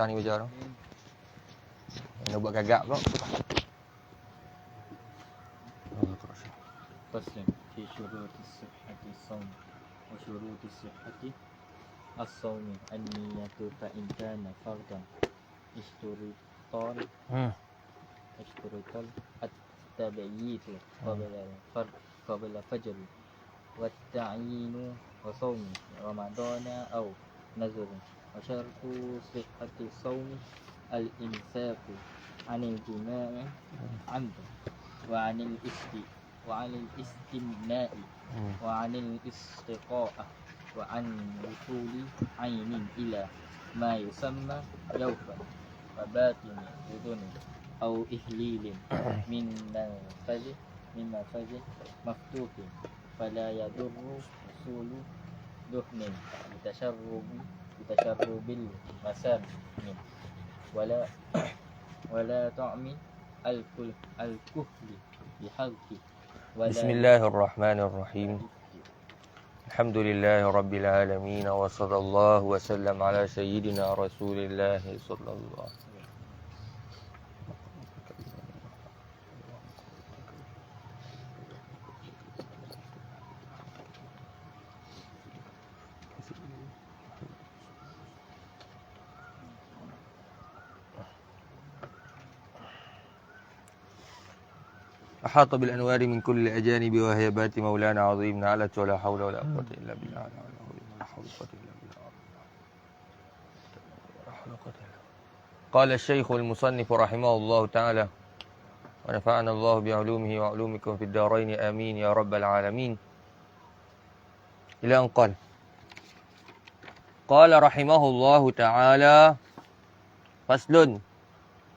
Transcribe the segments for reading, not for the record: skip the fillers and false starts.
atas ni baca tu. Nak buat gagak pula. فصل في شروط صحة الصوم وشروط صحة الصوم النية فإن كان فرضا اشترطان التبييت قبل فجر والتعيين وصوم رمضان أو نذر وشرط صحة الصوم الإمساك عن الجماع عمدا وعن الاستمناء وعن الاستقاء وعن وصول عين إلى ما يسمى جوفا وباطن أذن أو إهليل من منفذ مفتوح فلا يضر وصول دهن بتشرب المسام ولا طعم الكحل بحلق بسم الله الرحمن الرحيم الحمد لله رب العالمين وصلى الله وسلم على سيدنا رسول الله صلى الله عليه وسلم. أحاط بالأنوار من كل الأجانب وهيبات مولانا عظيم نعلت ولا حول ولا قوة إلا بالله قال الشيخ المصنف رحمه الله تعالى ونفعنا الله بعلومه وعلومكم في الدارين آمين يا رب العالمين إلى أن قال رحمه الله تعالى فصل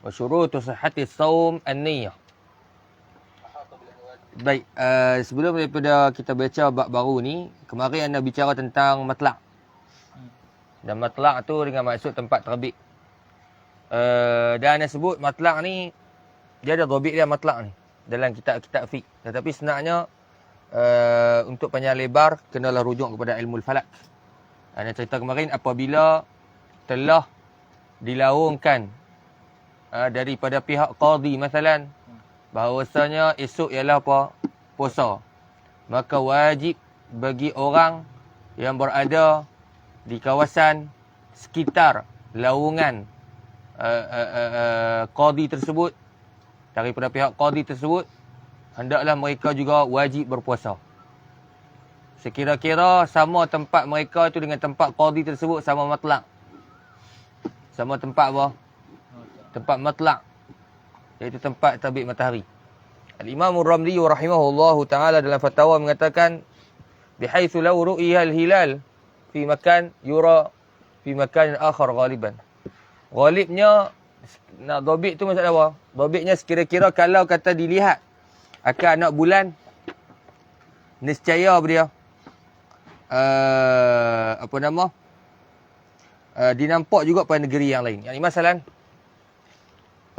وشروط صحة الصوم النية. Baik, sebelum daripada kita baca bab baru ni, kemarin anda bicara tentang matlak. Dan matlak tu dengan maksud tempat terbit. Dan anda sebut matlak ni, dia ada dhabit dia matlak ni dalam kitab-kitab fiqh. Tetapi sebenarnya untuk panjang lebar kenalah rujuk kepada ilmu falak. Anda cerita kemarin apabila telah dilaungkan daripada pihak qadi masalan bahawasanya esok ialah apa? Puasa. Maka wajib bagi orang yang berada di kawasan sekitar laungan qadi tersebut, daripada pihak qadi tersebut, hendaklah mereka juga wajib berpuasa. Sekira-kira sama tempat mereka itu dengan tempat qadi tersebut sama matlak. Sama tempat apa? Tempat matlak, iaitu tempat terbit matahari. Al-Imam Ar-Ramli rahimahullahu ta'ala dalam fatwa mengatakan bihaitsu law ru'iya al-hilal fi makan yura fi makan akhar ghaliban. Ghalibnya nak dhabit tu maksud apa? Dhabitnya sekira-kira kalau kata dilihat akan anak bulan, nescaya dia dinampak juga pada negeri yang lain. Yang masalan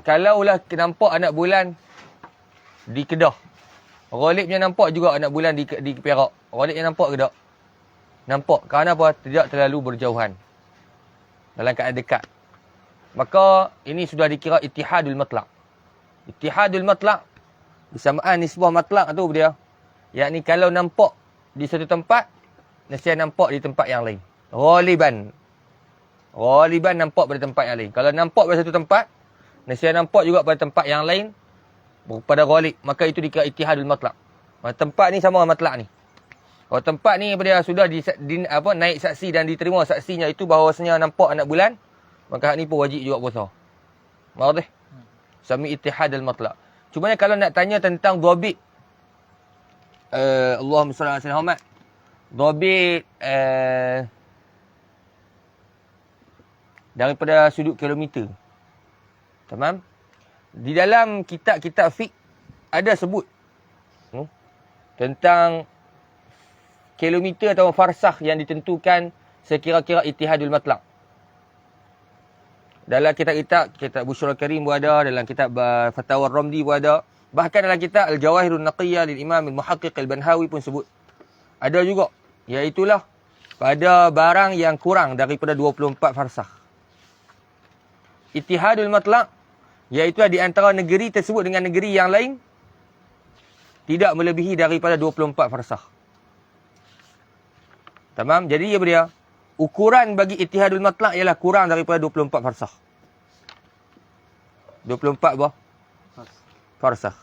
kalaulah nampak anak bulan di Kedah, ghalibnya nampak juga anak bulan di Perak. Ghalibnya nampak ke tak? Nampak. Kerana apa? Tidak terlalu berjauhan, dalam keadaan dekat. Maka ini sudah dikira ittihadul matlaq. Ittihadul matlaq bersamaan nisbah matlaq tu dia. Yakni kalau nampak di satu tempat, nescaya nampak di tempat yang lain. Ghaliban nampak pada tempat yang lain. Kalau nampak pada satu tempat, nescaya nampak juga pada tempat yang lain pada ghalib, maka itu dikira ittihadul matlaq. Tempat ni sama dengan matlaq ni. Kalau tempat ni dia sudah naik saksi dan diterima saksinya itu bahawasanya nampak anak bulan, maka hak ni pun wajib juga puasa. Wadah? Sami ittihadul matlaq. Cuma kalau nak tanya tentang dhabit, Allahumma salli ala sayyidina Muhammad, dhabit daripada sudut kilometer. Tamam? Di dalam kitab-kitab fiqh ada sebut tentang kilometer atau farsakh yang ditentukan sekira-kira ittihadul matlaq. Dalam kitab Busyra Karim pun ada, dalam kitab Fatwa Ar-Ramli pun ada. Bahkan dalam kitab Al-Jawahirun Naqiyah lil Imam Al-Muhaqqiq Al-Banhawi pun sebut. Ada juga. Iaitulah pada barang yang kurang daripada 24 farsakh. ittihadul matlaq, iaitu di antara negeri tersebut dengan negeri yang lain tidak melebihi daripada 24 farsakh. Tamam? Jadi dia ukuran bagi ittihadul matlaq ialah kurang daripada 24 farsakh. 24 apa? Farsakh.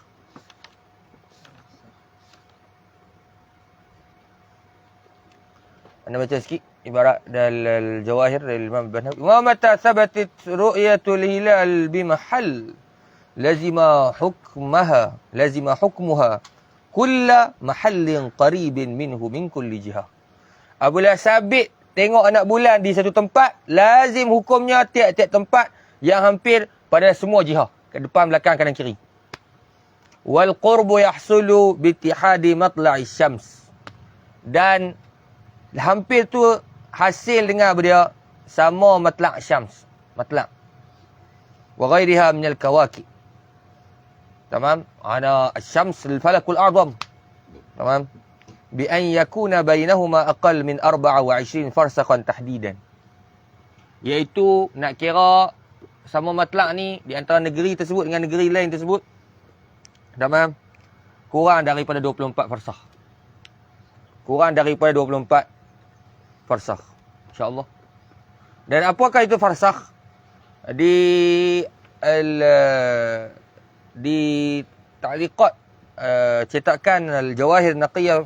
Anda baca sikit ibarat dalam Jawahir dari Imam Al-Banhawi. Wa mata thabatat ru'yatul hilal bi mahall lazima hukmuha kulla mahallin qaribin minhu min kulli jihah. Apabila sabit tengok anak bulan di satu tempat, lazim hukumnya tiap-tiap tempat yang hampir pada semua jihah, ke depan, belakang, kanan, kiri. Wal qurbu yahsulu bi ittihadi matla'i syams. Dan hampir tu hasil dengan dia sama matlaq syams, matlaq wa ghairiha min al-kawakib. Tamam? Ana asy-syams al-falakul a'zam. Tamam? Bi an yakuna bainahuma aqall min 24 farsakhan tahdidan. Iaitu nak kira sama matlaq ni di antara negeri tersebut dengan negeri lain tersebut, tamam, kurang daripada 24 farsakh. Kurang daripada 24 farsakh. InsyaAllah. Dan apakah itu farsakh? Di ta'liqat cetakan Al-Jawahir Naqiyah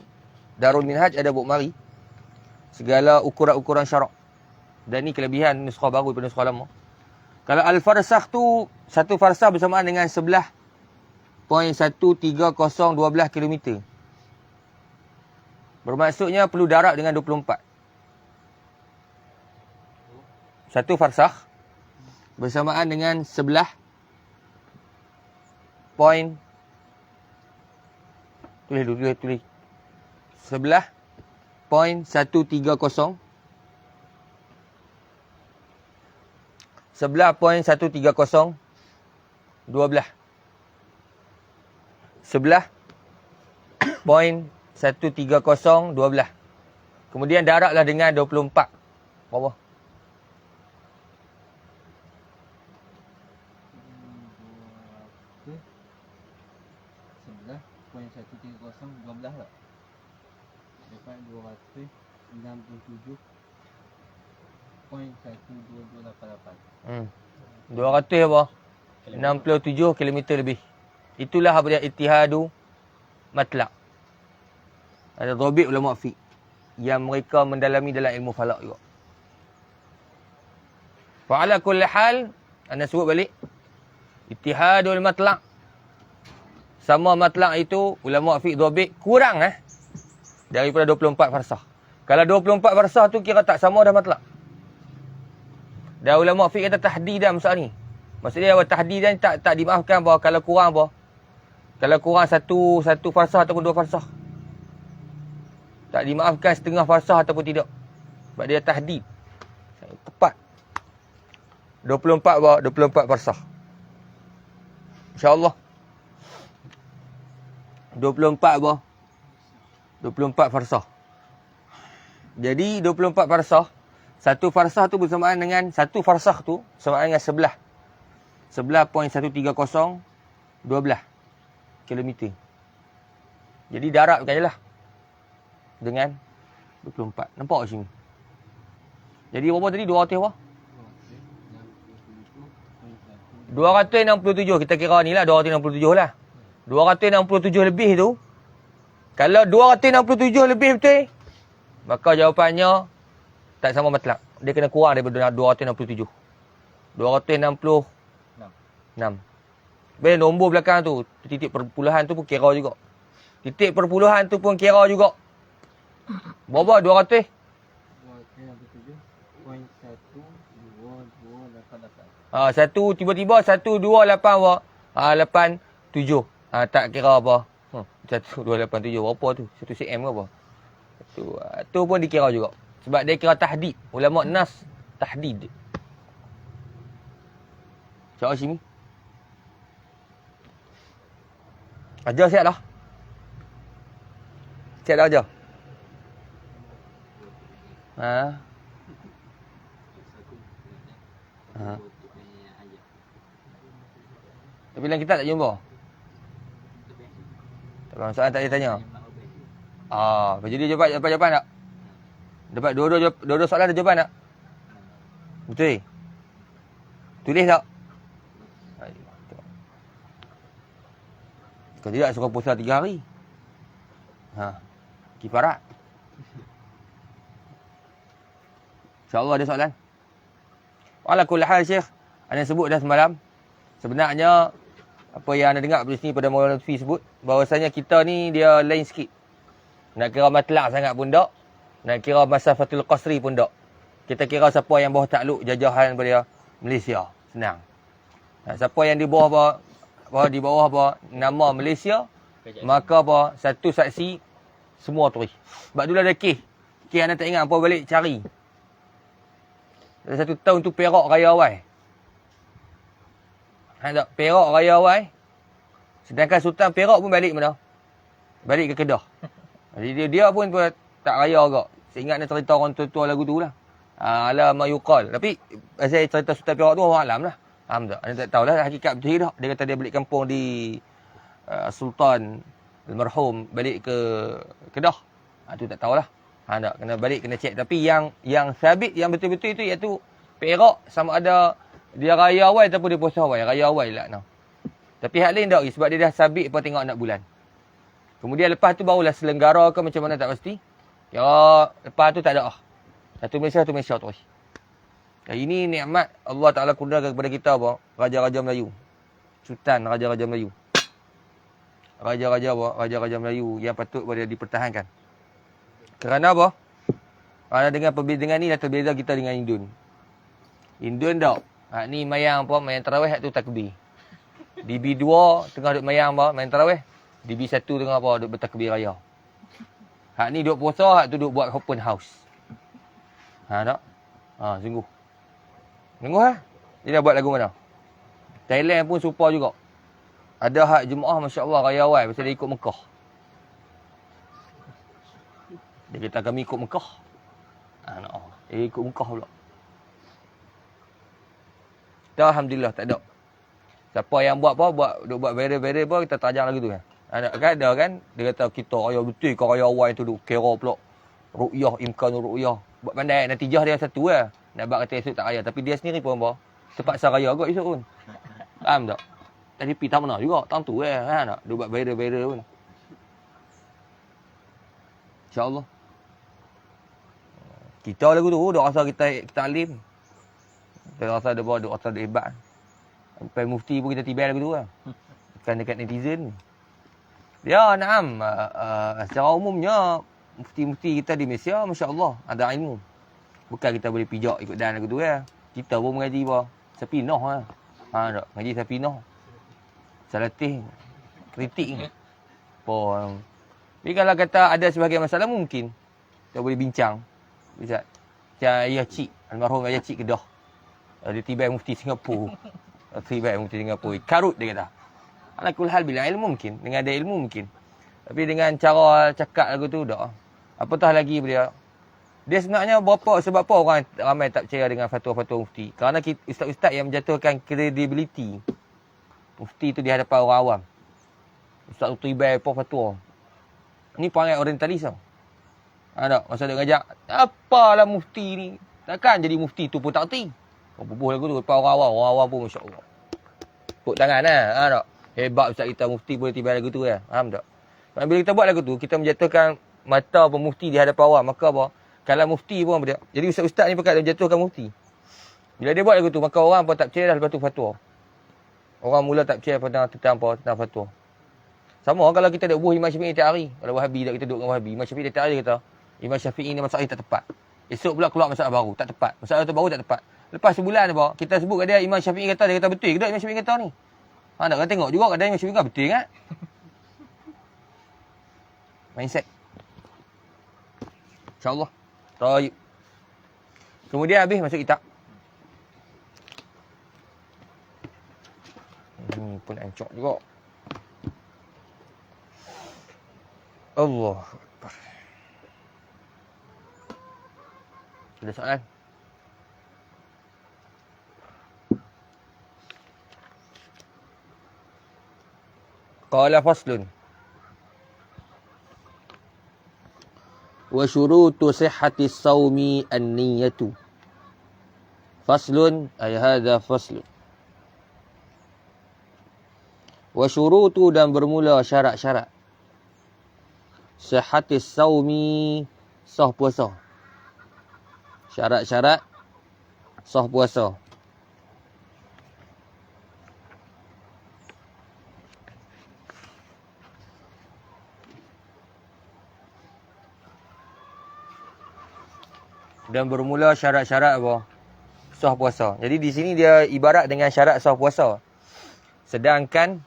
Darul Minhaj ada buku mari segala ukuran-ukuran syarak. Dan ni kelebihan nuskah baru daripada nuskah lama. Kalau al-farsakh tu, satu farsakh bersamaan dengan 11.13012 km. Bermaksudnya perlu darab dengan 24. Satu farsakh bersamaan dengan 11 point tulis 11.130 11.130 12 11.130 12. Kemudian darablah dengan 24. Berapa? 11.130 12 tak? Dapat 267.12288. 200 apa? 67 km lebih. Itulah apa dia ittihadu matlaq. Ada dhabit ulama fiqh yang mereka mendalami dalam ilmu falak juga. Fa ala kulli hal, anda sebut balik ittihadul matlaq. Sama matlaq itu ulama fiqh dhabit kurang daripada 24 farsakh. Kalau 24 farsakh tu kira tak sama dah matlaq. Dan ulama fiqh kata tahdidan masalah ni. Maksudnya tahdidan tak dimaafkan bahawa kalau kurang apa? Kalau kurang satu farsakh ataupun 2 farsakh. Tak dimaafkan setengah farsakh ataupun tidak. Sebab dia tahdid. Tepat. 24 apa? 24 farsakh. InsyaAllah. 24 apa? 24 farsakh. Jadi 24 farsakh, satu farsakh tu bersamaan dengan satu farsakh tu bersamaan dengan 11.130 12 km. Jadi darabkan je lah dengan 24. Nampak tak sini? Jadi berapa tadi? 200 apa? 267. Kita kira ni lah 267 lah. 267 lebih tu. Kalau 267 lebih betul, maka jawapannya tak sama matlaq. Dia kena kurang daripada 267. 266. Bila nombor belakang tu, titik perpuluhan tu pun kira juga. Titik perpuluhan tu pun kira juga. Berapa? 200? 267.12288. Satu tiba-tiba 128 87. Tak kira apa. 1287 berapa tu? 1 cm ke apa? Tu pun dikira juga. Sebab dia kira tahdid. Ulama nas tahdid. Cakap sini. Ajar siap dah. Siap dah ajar. Tapi dalam kitab tak jumpa. Tak faham soalan tak dia tanya. Jadi dapat jawapan tak? Dapat dua-dua soalan ada jawapan tak? Betul? Tulis tak? Kalau tidak suruh puasa 3 hari. Kifarat. InsyaAllah ada soalan. Ala kulli hal Syekh, anda sebut dah semalam. Sebenarnya apa yang anda dengar di sini pada Maulana Lutfi sebut, bahawasanya kita ni dia lain sikit. Nak kira matlak sangat pun tak. Nak kira masafatul qasri pun tak. Kita kira siapa yang bawah takluk jajahan pada Malaysia. Senang. Siapa yang di bawah di bawah apa nama Malaysia, maka apa satu saksi semua turis. Sebab dulu ada kes. Kes anda tak ingat apa balik cari. Ada satu tahun tu Perak Raya Awal. Tak? Perak Raya Awal. Sedangkan Sultan Perak pun balik mana? Balik ke Kedah. Jadi dia pun tak raya agak. Saya ingat dia cerita orang tua-tua lagu tu lah. Ala ma yuqal. Tapi saya cerita Sultan Perak tu orang alam lah. Faham tak? Anda tak tahulah hakikat betul dah. Dia kata dia balik kampung di Sultan Almarhum balik ke Kedah. Tu tak tahulah. Tak? Kena balik, kena cek. Tapi yang sabit, yang betul-betul itu iaitu Perak sama ada dia raya awal ataupun dia puasa awal. Raya awal lah. No. Tapi hal lain tak sebab dia dah sabit apa tengok anak bulan. Kemudian lepas tu barulah selenggara ke macam mana tak pasti. Ya, lepas tu tak ada ah. Satu Malaysia terus. Ini nikmat Allah Ta'ala kurniakan kepada kita apa? Raja-raja Melayu. Sultan Raja-Raja Melayu. Raja-Raja apa? Raja-Raja Melayu yang patut boleh dipertahankan. Kerana apa? Kerana dengan perbezaan ni dah terbeza kita dengan Indun. Indun tak? Ni mayang apa? Mayang tarawih tu takbir. DB2 tengah duk mayang apa? Mayang tarawih. DB1 tengah apa? Duk bertakbir raya. Hak ni duk puasa, hak tu duk buat open house. Tak? Sungguh. Sungguh lah. Dia dah buat lagu mana? Thailand pun serupa juga. Ada hak jemaah Masya Allah raya awal pasal dia ikut Mekah. Dia kata kami ikut Mekah. Dia ikut Mekah pula. Kita Alhamdulillah tak ada. Siapa yang buat apa, duk buat very-very apa, kita tak ajar lagu tu kan. Ada kan, dia kata kita raya betul ke raya awal tu duk kira pula. Ru'yah, imkanul ru'yah. Buat pandai, natijah dia satu lah. Nak buat kata esok tak raya. Tapi dia sendiri pun apa, terpaksa raya kot esok pun. Faham tak? Tadi pergi tak pernah juga, tahun tu tak? Dia buat very-very pun. InsyaAllah. Kita lagu tu, dia rasa kita alim. Dia rasa dia bawa, dia rasa dia hebat. Sampai mufti pun kita tiba lagu tu lah. Bukan dekat netizen. Ya, naam. Secara umumnya, mufti-mufti kita di Malaysia, Masya Allah, ada ilmu. Bukan kita boleh pijak ikut dan lagu tu lah. Kita pun mengaji apa? Sapinah lah. Tak? Mengaji sapinah. Salatih. Kritik. Tapi kalau kata ada sebahagian masalah, mungkin. Kita boleh bincang. Bisa. Macam Ayah Cik. Almarhum Ayah Cik Kedah. Dia tiba mufti Singapura. Tiba mufti Singapura. Karut dia kata. Ala kul hal bila ilmu mungkin. Dengan ada ilmu mungkin. Tapi dengan cara cakap lagu tu dah. Apatah lagi dia. Dia sebenarnya sebab apa orang ramai tak percaya dengan fatwa-fatwa mufti. Kerana ustaz-ustaz yang menjatuhkan kredibiliti mufti tu di hadapan orang awam. Ustaz Utaibai apa fatwa. Ni perangai orientalis tau. Tak? Masa dia ngajak, apalah mufti ni. Takkan jadi mufti tu pun tak erti. Bubuh lagu tu depan orang awam pun Masya Allah. Tepuk tangan lah. Tak? Hebat ustaz kita mufti boleh tiba lagu tu lah. Faham tak? Bila kita buat lagu tu, kita menjatuhkan mata mufti di hadapan awam. Maka apa? Kalau mufti pun apa dia? Jadi ustaz-ustaz ni pakat menjatuhkan mufti. Bila dia buat lagu tu, maka orang pun tak percaya dah lepas tu fatwa. Orang mula tak percaya tentang fatwa. Sama kalau kita duk buh Imam Syafi'i tiap hari. Kalau Wahabi tak kita duduk dengan Wahabi. Imam Syafi'i tiap hari kata, Imam Syafi'i ni masalah tak tepat. Esok pula keluar masalah baru, tak tepat. Masalah tu baru tak tepat. Lepas sebulan apa, kita sebut kat dia Imam Syafi'i kata, dia kata betul ke tak Imam Syafi'i kata ni? Tak kan tengok juga kat dia Imam Syafi'i kata betul kan? Mindset. InsyaAllah. Taib. Kemudian habis masuk kitab. Ini pun ancok juga. Allah Akbar. Ada soalan? Qala faslun. Wa syurutu sihhati saumi an-niyatu. Faslun ay hadha faslun. Wa syurutu dan bermula syarat-syarat. Sihhati saumi sah puasa. Syarat-syarat sah puasa. Dan bermula syarat-syarat apa? Sah puasa. Jadi di sini dia ibarat dengan syarat sah puasa. Sedangkan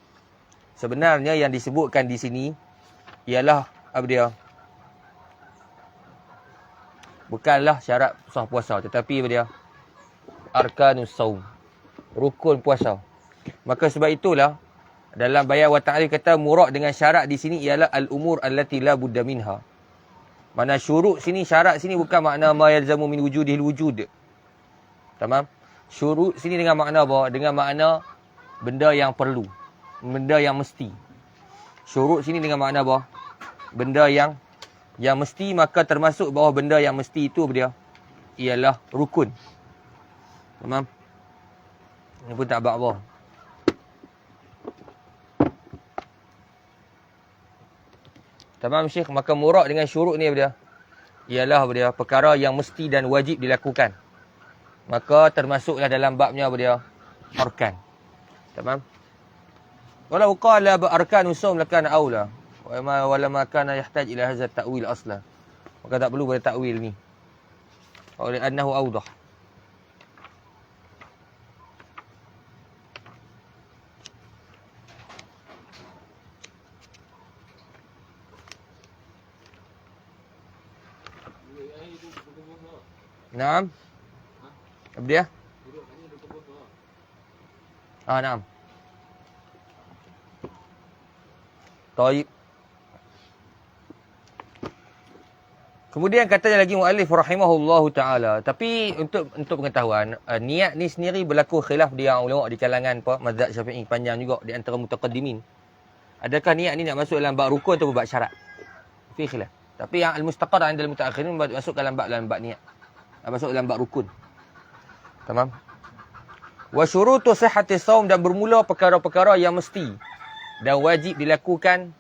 sebenarnya yang disebutkan di sini ialah apa dia? Bukanlah syarat sah puasa, tetapi apa dia? Arkanus saum. Rukun puasa. Maka sebab itulah dalam Bayan wa Ta'rif kata murad dengan syarat di sini ialah al-umur allati la budda minha. Mana syurut sini, syarat sini bukan makna ma yalzamu min wujudihil wujud. Tamam? Syurut sini dengan makna apa? Dengan makna benda yang perlu. Benda yang mesti. Syurut sini dengan makna apa? Benda yang mesti, maka termasuk bawah benda yang mesti itu dia ialah rukun. Tamam? Ini pun tak bak-bak. Tamam Syekh, maka murad dengan syurut ni apa dia? Ialah apa dia? Perkara yang mesti dan wajib dilakukan. Maka termasuklah dalam babnya apa dia? Arkan. Tamam? Walau qala ba arkanu saum lakana aula. Wala ma kana yahtaj ila hadha ta'wil asla. Maka tak perlu pada takwil ni. Oleh annahu awdah. Naam. Apa dia? Naam. Taib. Kemudian katanya lagi muallif rahimahullahu taala, tapi untuk pengetahuan, niat ni sendiri berlaku khilaf di ulama di kalangan mazhab Syafi'i panjang juga di antara mutaqaddimin. Adakah niat ni nak masuk dalam bab rukun atau bab syarat? Fi khilaf. Tapi yang al-mustaqar 'inda al-mutaakhirin masuk dalam bab niat. Masuk dalam bab rukun. Tamam? Wa syurutu sihhati saum dan bermula perkara-perkara yang mesti dan wajib dilakukan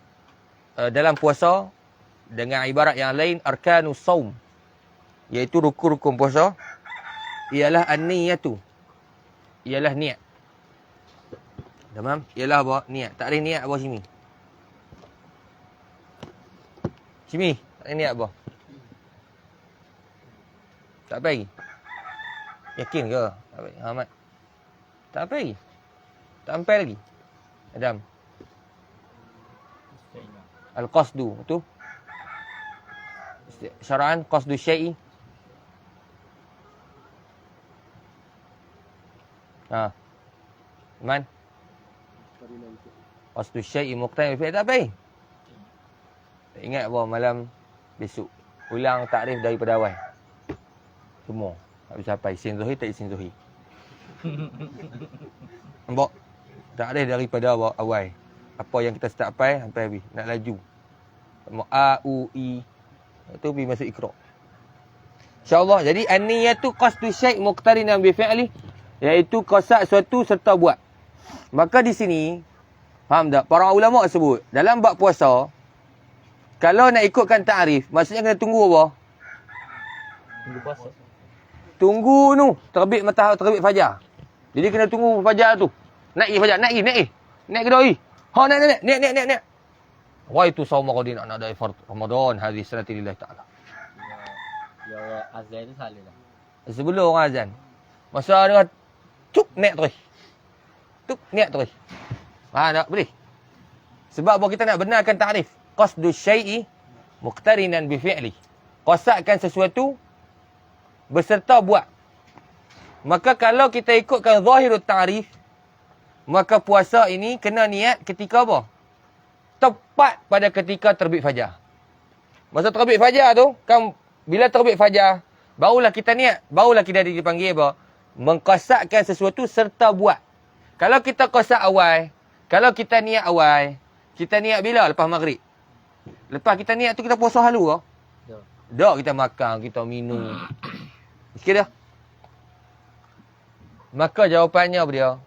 dalam puasa dengan ibarat yang lain arkanus saum, iaitu rukun-rukun puasa ialah an-niyatu. Ialah niat. Tamam? Ialah apa? Niat. Takrif niat apa sini? Sini, takrif niat apa? Tak apa lagi? Yakin ke? Tak apa. Ahmad. Tak apa lagi? Tak sampai lagi? Adam. Al-qasdu. Betul? Syara'an qasdu syai'i. Man? Qasdu syai'i muqtadi fi tak apa lagi? Tak ingat apa malam besok. Ulang takrif daripada awal. Semua. Tak bisa sampai. Isin Zuhir tak isin Zuhir. Nampak? Tak ada daripada awal. Apa yang kita start sampai habis. Nak laju. A, U, I. Itu pergi masuk Iqra'. InsyaAllah. Jadi, an-niyatu qasdu syai' muqtarinan bi fi'li. Iaitu qasad suatu serta buat. Maka di sini, faham tak? Para ulama sebut. Dalam bab puasa, kalau nak ikutkan ta'rif, maksudnya kena tunggu apa? Tunggu puasa. Tunggu tu terbit matahari, terbit fajar. Jadi kena tunggu fajar tu. Naik fajar, naik. Naik ke doi. Ha naik. Wa itu saum qadin nak dari fard Ramadan hadis sanati lillahi taala. Ya azan tu salah lah. Sebelum orang azan. Masa dia cuk naik terus. Tuk naik terus. Tak boleh. Sebab apa kita nak benarkan takrif? Qasdu syai'i muqtarinan bi fi'li. Qasadkan sesuatu beserta buat. Maka kalau kita ikutkan zahirut ta'rif, maka puasa ini kena niat ketika apa? Tepat pada ketika terbit fajar. Masa terbit fajar tu, kan bila terbit fajar, barulah kita niat, barulah kita dipanggil apa? Mengqasadkan sesuatu serta buat. Kalau kita qasad awal, kalau kita niat awal, Kita niat bila? Lepas maghrib. Lepas kita niat tu kita puasa halu ke? Dah. Tak, kita makan, kita minum. Okey dah. Maka jawapannya dia,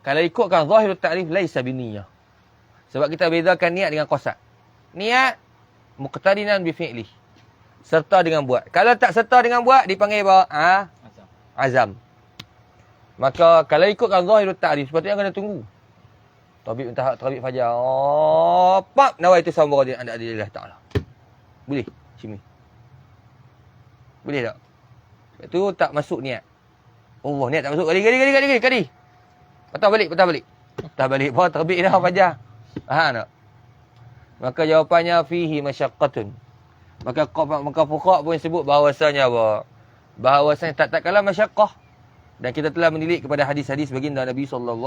kalau ikutkan zahirut ta'rif laisa biniyah. Sebab kita bezakan niat dengan qasad. Niat muqtarinan bi fi'li. Serta dengan buat. Kalau tak serta dengan buat dipanggil apa? Azam. Azam. Maka kalau ikutkan zahirut ta'rif sepatutnya kena tunggu. Tabib tahap tabib fajar. Oh, pap nawaitu sambara dia anda adillah taala. Boleh? Sini. Boleh tak? Itu tak masuk niat. Allah, niat tak masuk. Kali. Patah balik. Patah balik. Bawa terbit dah fajar. Faham tak? Maka jawapannya fihi masyaqqatun. Maka fuqaha pun sebut bahawasanya apa? Bahawasanya tak kala masyaqqah. Dan kita telah menilik kepada hadis-hadis baginda Nabi SAW.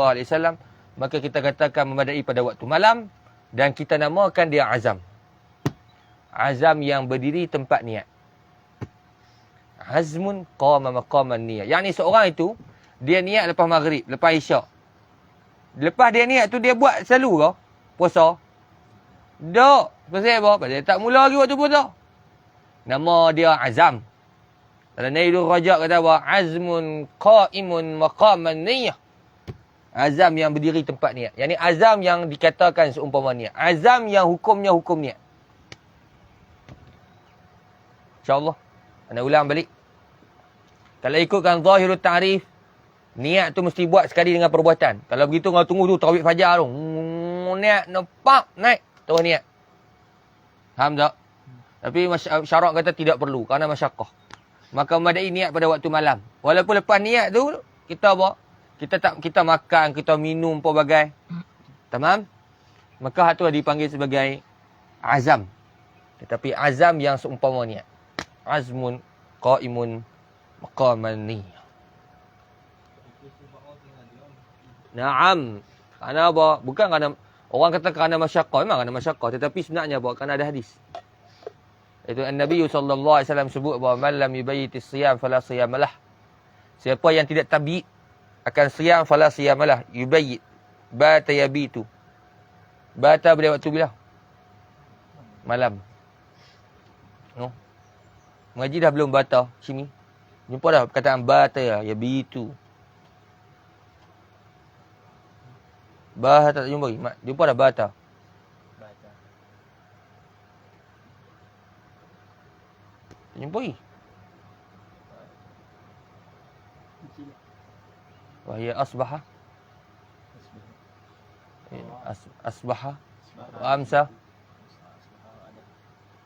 Maka kita katakan memadai pada waktu malam. Dan kita namakan dia azam. Azam yang berdiri tempat niat. Azmun qama maqaman niyah. Yang ni seorang itu, dia niat lepas maghrib, lepas isyak. Lepas dia niat tu, dia buat selalu ke? Puasa? Tak. Pasal apa? Pasal tak mula lagi waktu puasa. Nama dia azam. Dalam Nailul Rajak kata apa? Azmun qa'imun maqaman niyah. Azam yang berdiri tempat niat. Yang ni azam yang dikatakan seumpama niat. Azam yang hukumnya hukum niat. InsyaAllah. Anda ulang balik. Kalau ikutkan zahirut ta'rif, niat tu mesti buat sekali dengan perbuatan. Kalau begitu, kau tunggu tu tarawih fajar tu. Niat, nampak, naik. Terus niat. Faham tak? Tapi syarak kata tidak perlu. Kerana masyaqqah. Maka memadai niat pada waktu malam. Walaupun lepas niat tu, kita apa? Kita makan, kita minum pelbagai. Tamam? Maka hak tu dipanggil sebagai azam. Tetapi azam yang seumpama niat. Azmun qa'imun maqaman niyah. Naam. Kerana apa? Bukan kerana orang kata kerana masyaqqah, memang kerana masyaqqah, tetapi sebenarnya apa? Kerana ada hadis. Itu Nabi sallallahu alaihi wasallam sebut bahawa man lam yubayyitis siyam fala siyamalah. Siapa yang tidak tabi'at akan siyam fala siyamalah. Yubayyit bata yabitu. Bata pada waktu bila? Malam. No. Mengaji dah belum bata sini. Jumpa dah perkataan bata yabitu. Bata tak jumpa lagi. Jumpa dah bata. Baca. Tak jumpa lagi. Wahia asbaha. Asbaha. Wa amsa.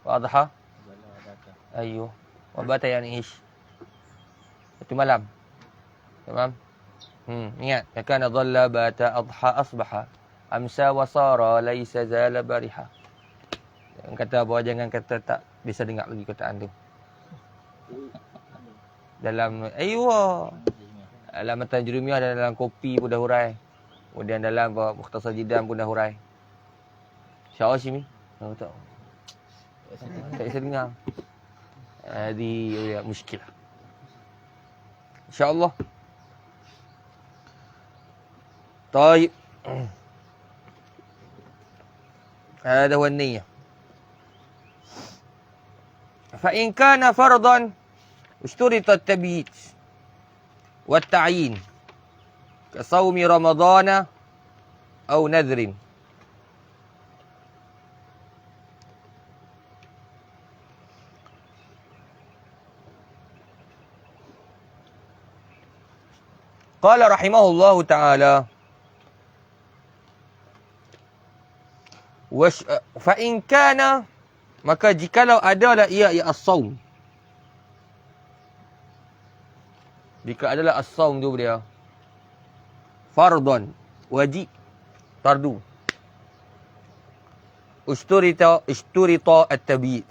Wa adha. Ayuh. Wa bata yani ish. Itu malam. Tamam? Ingat. Yakana dhalla bata adha asbaha. Amsa wa sara laysa zala bariha. Jangan kata apa, jangan kata tak bisa dengar lagi kataan tu. Dalam ayuh. Dalam Matan Jurumiyah dan dalam kopi pun dah hurai. Kemudian dalam Mukhtasar Jidan pun dah hurai. InsyaAllah sini. Tahu tak? Tak bisa dengar. Hadi muskilah. InsyaAllah. طيب. هذا هو النية. فإن كان فرضا اشترط التبييت والتعيين كصوم رمضان أو نذر. قال رحمه الله تعالى فإن كان, maka jikalau adalah ia as-saum. Jika adalah as-saum tu dia fardun, wajib, fardu. Usturita at-tabiit.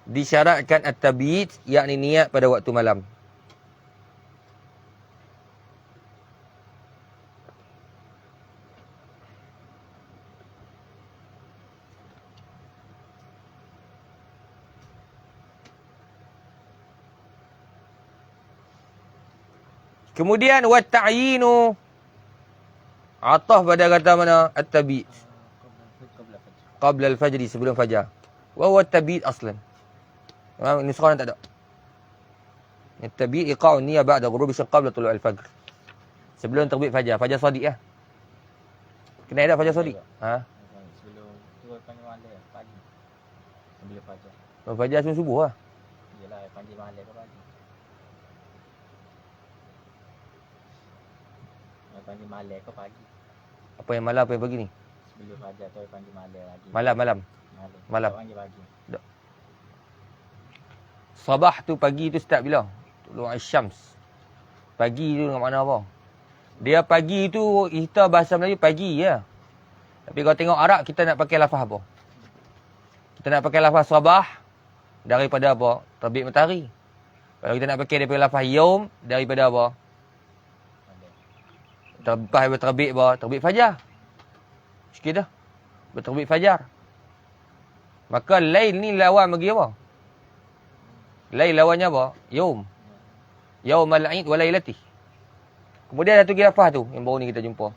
Disyaratkan at-tabiit, yakni niat pada waktu malam. Kemudian wat ta'yinu, ataf pada kata mana? At-tabiit. qabla al-fajr, sebelum fajar. Wa huwa at-tabi'id aslan. Ini sekarang tak ada. At-tabi'id iqa'un niyyah ba'da ghurubi syamsi qabla tulu' al-fajr. Sebelum terbit fajar. Fajar shadiq lah. Kena ada fajar shadiq? Ha? Sebelum tu panggil malam pagi. Sebelum fajar. Fajar sebelum subuh lah. Yalah panggil malam ke pagi. Panggil malam ke pagi. Apa yang malam, apa yang pagi ni? Sebelum fajar tu panggil malam lagi. Malam. Malam. Panggil pagi. Sabah tu, pagi tu start bila? Tulu' asy-syams. Pagi tu dengan makna apa? Dia pagi tu, kita bahasa Melayu pagi je. Tapi kalau tengok Arab, kita nak pakai lafaz apa? Kita nak pakai lafaz sabah daripada apa? Terbit matahari. Kalau kita nak pakai daripada lafaz yaum, daripada apa? Terbit apa? Terbit fajar. Sikit dah. Terbit fajar. Maka lail ni lawan bagi apa? Lail lawannya apa? Yaum. Yaumal 'id wa lailati. Kemudian satu lagi lafaz tu yang baru ni kita jumpa.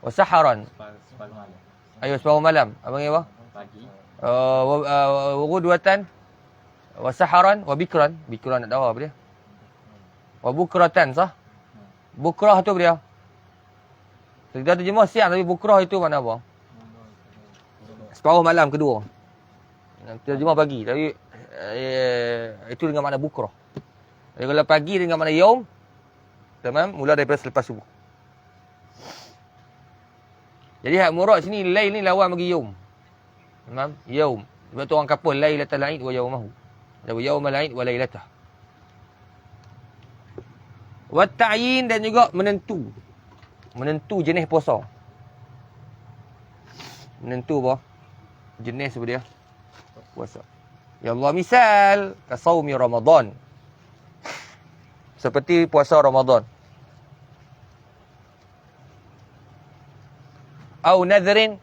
Wasaharan. Separuh malam. Ayo separuh malam. Abang apa? Pagi. Ghudwatan. Wasaharan wa bikran. Bikran nak tahu apa dia? Wa bukratan sah? Bukrah tu apa dia? Kita terjemah siang tapi bukrah itu makna apa? Separuh malam kedua. Terjemah pagi tapi itu dengan makna bukrah. Jadi kalau pagi dengan makna yaum, tamam, mula daripada selepas subuh. Jadi hak murad sini lail ni lawan bagi yaum. Tamam, yaum. Sebab tu orang kapal lailatul 'id wa yaumahu. Wa yaumal 'id wa lailatah. Wa ta'yin dan juga menentu. Menentu jenis puasa. Menentu apa? Jenis apa dia? Puasa. Ya Allah, misal kasaumi Ramadan. Seperti puasa Ramadan. Au nadhrin,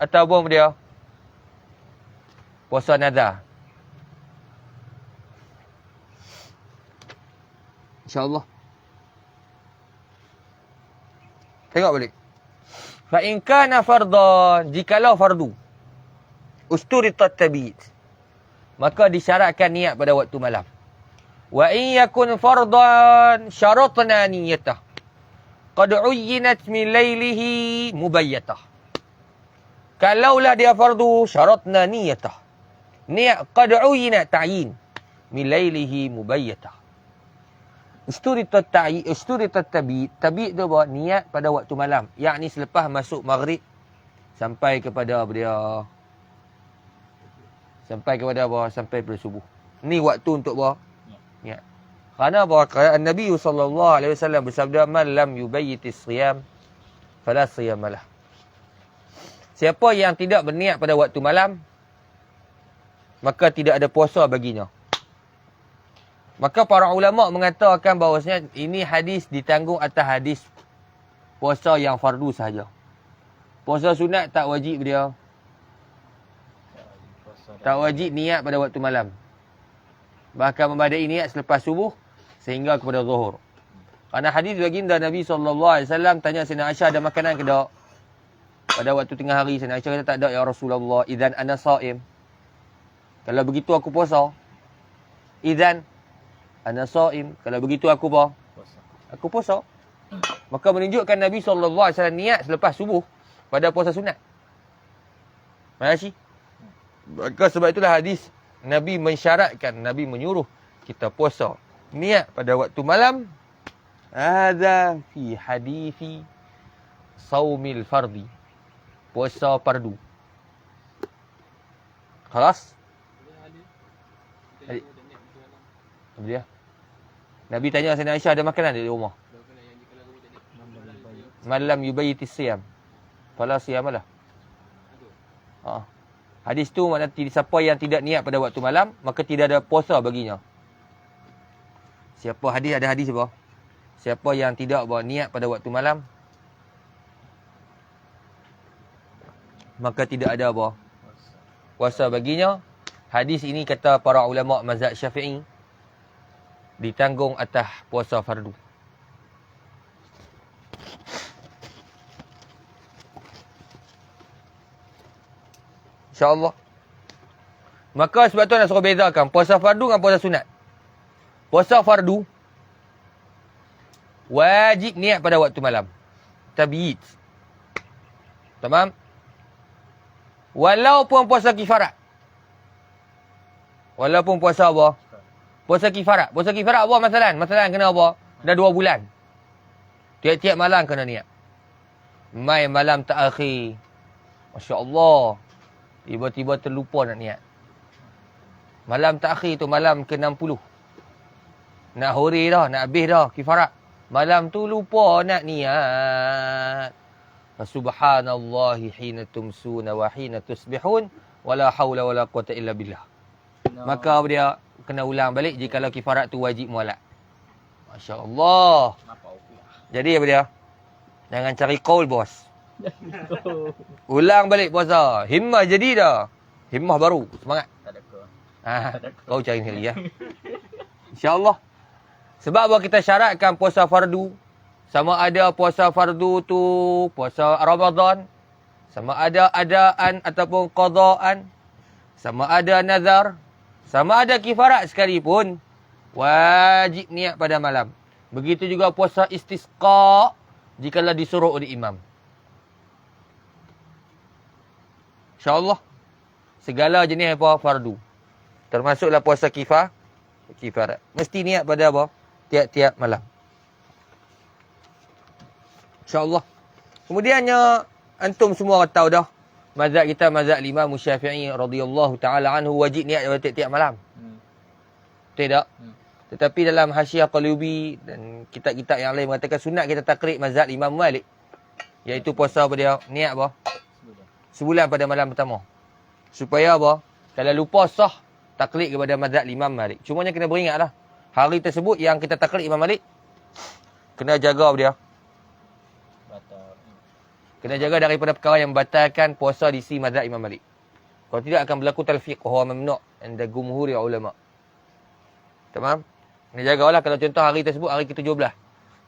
atau apa dia? Puasa nazar. InsyaAllah. Tengok balik. Fa in kana fardan, jikalau fardu, usturitat tabi'id, maka disyaratkan niat pada waktu malam. Wa in yakun fardan syaratna niyatah qad uyyinat min lailihi mubayyatah. Kalaulah dia fardu, syaratna niyatah. Niat qad uyyinat ta'yin min lailihi mubayyatah. Usturitat ta'yin, usturitat tabi'id. Tabi'id tu apa? Niat pada waktu malam. Yakni selepas masuk maghrib sampai kepada apa dia? Sampai kepada apa? Sampai pada subuh. Ni waktu untuk apa? Niat. Kerana apa? Kerana Nabi SAW bersabda, man lam yubayyitis siyam fala siyamalah. Siapa yang tidak berniat pada waktu malam, maka tidak ada puasa baginya. Maka para ulama mengatakan bahawasanya ini hadis ditanggung atas hadis puasa yang fardu sahaja. Puasa sunat tak wajib dia. Tak wajib niat pada waktu malam. Bahkan membadai niat selepas subuh sehingga kepada zuhur. Kerana hadis baginda Nabi SAW tanya Sayyidina Aisyah, ada makanan ke tak? Pada waktu tengah hari Sayyidina Aisyah kata tak ada ya Rasulullah. Idzan ana shaim. Kalau begitu aku puasa. Idzan ana shaim. Kalau begitu aku apa? Puasa. Aku puasa. Maka menunjukkan Nabi SAW niat selepas subuh pada puasa sunat. Makasih. Maka sebab itulah hadis Nabi mensyaratkan, Nabi menyuruh kita puasa niat pada waktu malam. Hadza fi hadithi saumil fardi. Puasa fardu. Khalas? Apa dia? Nabi tanya Sayyidina Aisyah, ada makanan di rumah? Malam yubayyitis siyam fala siyamalah. Hadis tu makna siapa yang tidak niat pada waktu malam, maka tidak ada puasa baginya. Siapa hadis, ada hadis apa? Siapa yang tidak berniat pada waktu malam, maka tidak ada apa? Puasa baginya. Hadis ini kata para ulama mazhab Syafi'i ditanggung atas puasa fardu. InsyaAllah. Maka sebab tu nak suruh bezakan puasa fardu dengan puasa sunat. Puasa fardu wajib niat pada waktu malam. Tabiid. Tamam? Walaupun puasa kifarat. Walaupun puasa apa? Puasa kifarat. Puasa kifarat apa masalah? Masalah kena apa? Dah 2 bulan. Tiap-tiap malam kena niat. Mai malam terakhir. Masya Allah. Tiba-tiba terlupa nak niat. Malam terakhir tu malam ke-60. Nak hore dah, nak habis dah kifarat. Malam tu lupa nak niat. Subhanallahi hina tumsuna wa hina tusbihun wala haula wala quwata illa billah. Maka dia kena ulang balik jikalau kifarat tu wajib mualaf. Masya-Allah. Jadi apa dia? Jangan cari qaul bos. Ulang balik puasa. Himmah jadi dah. Himmah baru. Semangat. Kau cari sekali ya. InsyaAllah. Sebab apa kita syaratkan puasa fardu. Sama ada puasa fardu tu puasa Ramadan. Sama ada adaan ataupun qadaan. Sama ada nazar. Sama ada kifarat sekalipun. Wajib niat pada malam. Begitu juga puasa istisqa. Jikalau disuruh oleh imam. InsyaAllah. Segala jenis apa? Fardu. Termasuklah puasa kifarat. Mesti niat pada apa? Tiap-tiap malam. InsyaAllah. Kemudiannya, antum semua tahu dah. Mazhab kita, mazhab Imam Syafi'i radhiyallahu ta'ala anhu wajib niat pada tiap-tiap malam. Tidak? Tetapi dalam Hasyiah Qalubi dan kitab-kitab yang lain mengatakan sunat kita takrib mazhab Imam Malik. Iaitu puasa apa dia? Niat apa? Sebulan pada malam pertama. Supaya apa? Kalau lupa sah taklid kepada mazhab Imam Malik. Cumanya kena beringatlah. Hari tersebut yang kita taklid Imam Malik, kena jaga apa dia? Kena jaga daripada perkara yang membatalkan puasa di si mazhab Imam Malik. Kalau tidak akan berlaku talfiq wa huwa mamnu' inda jumhuri ulama. Tamam? Kena jagalah kalau contoh hari tersebut hari ke-17.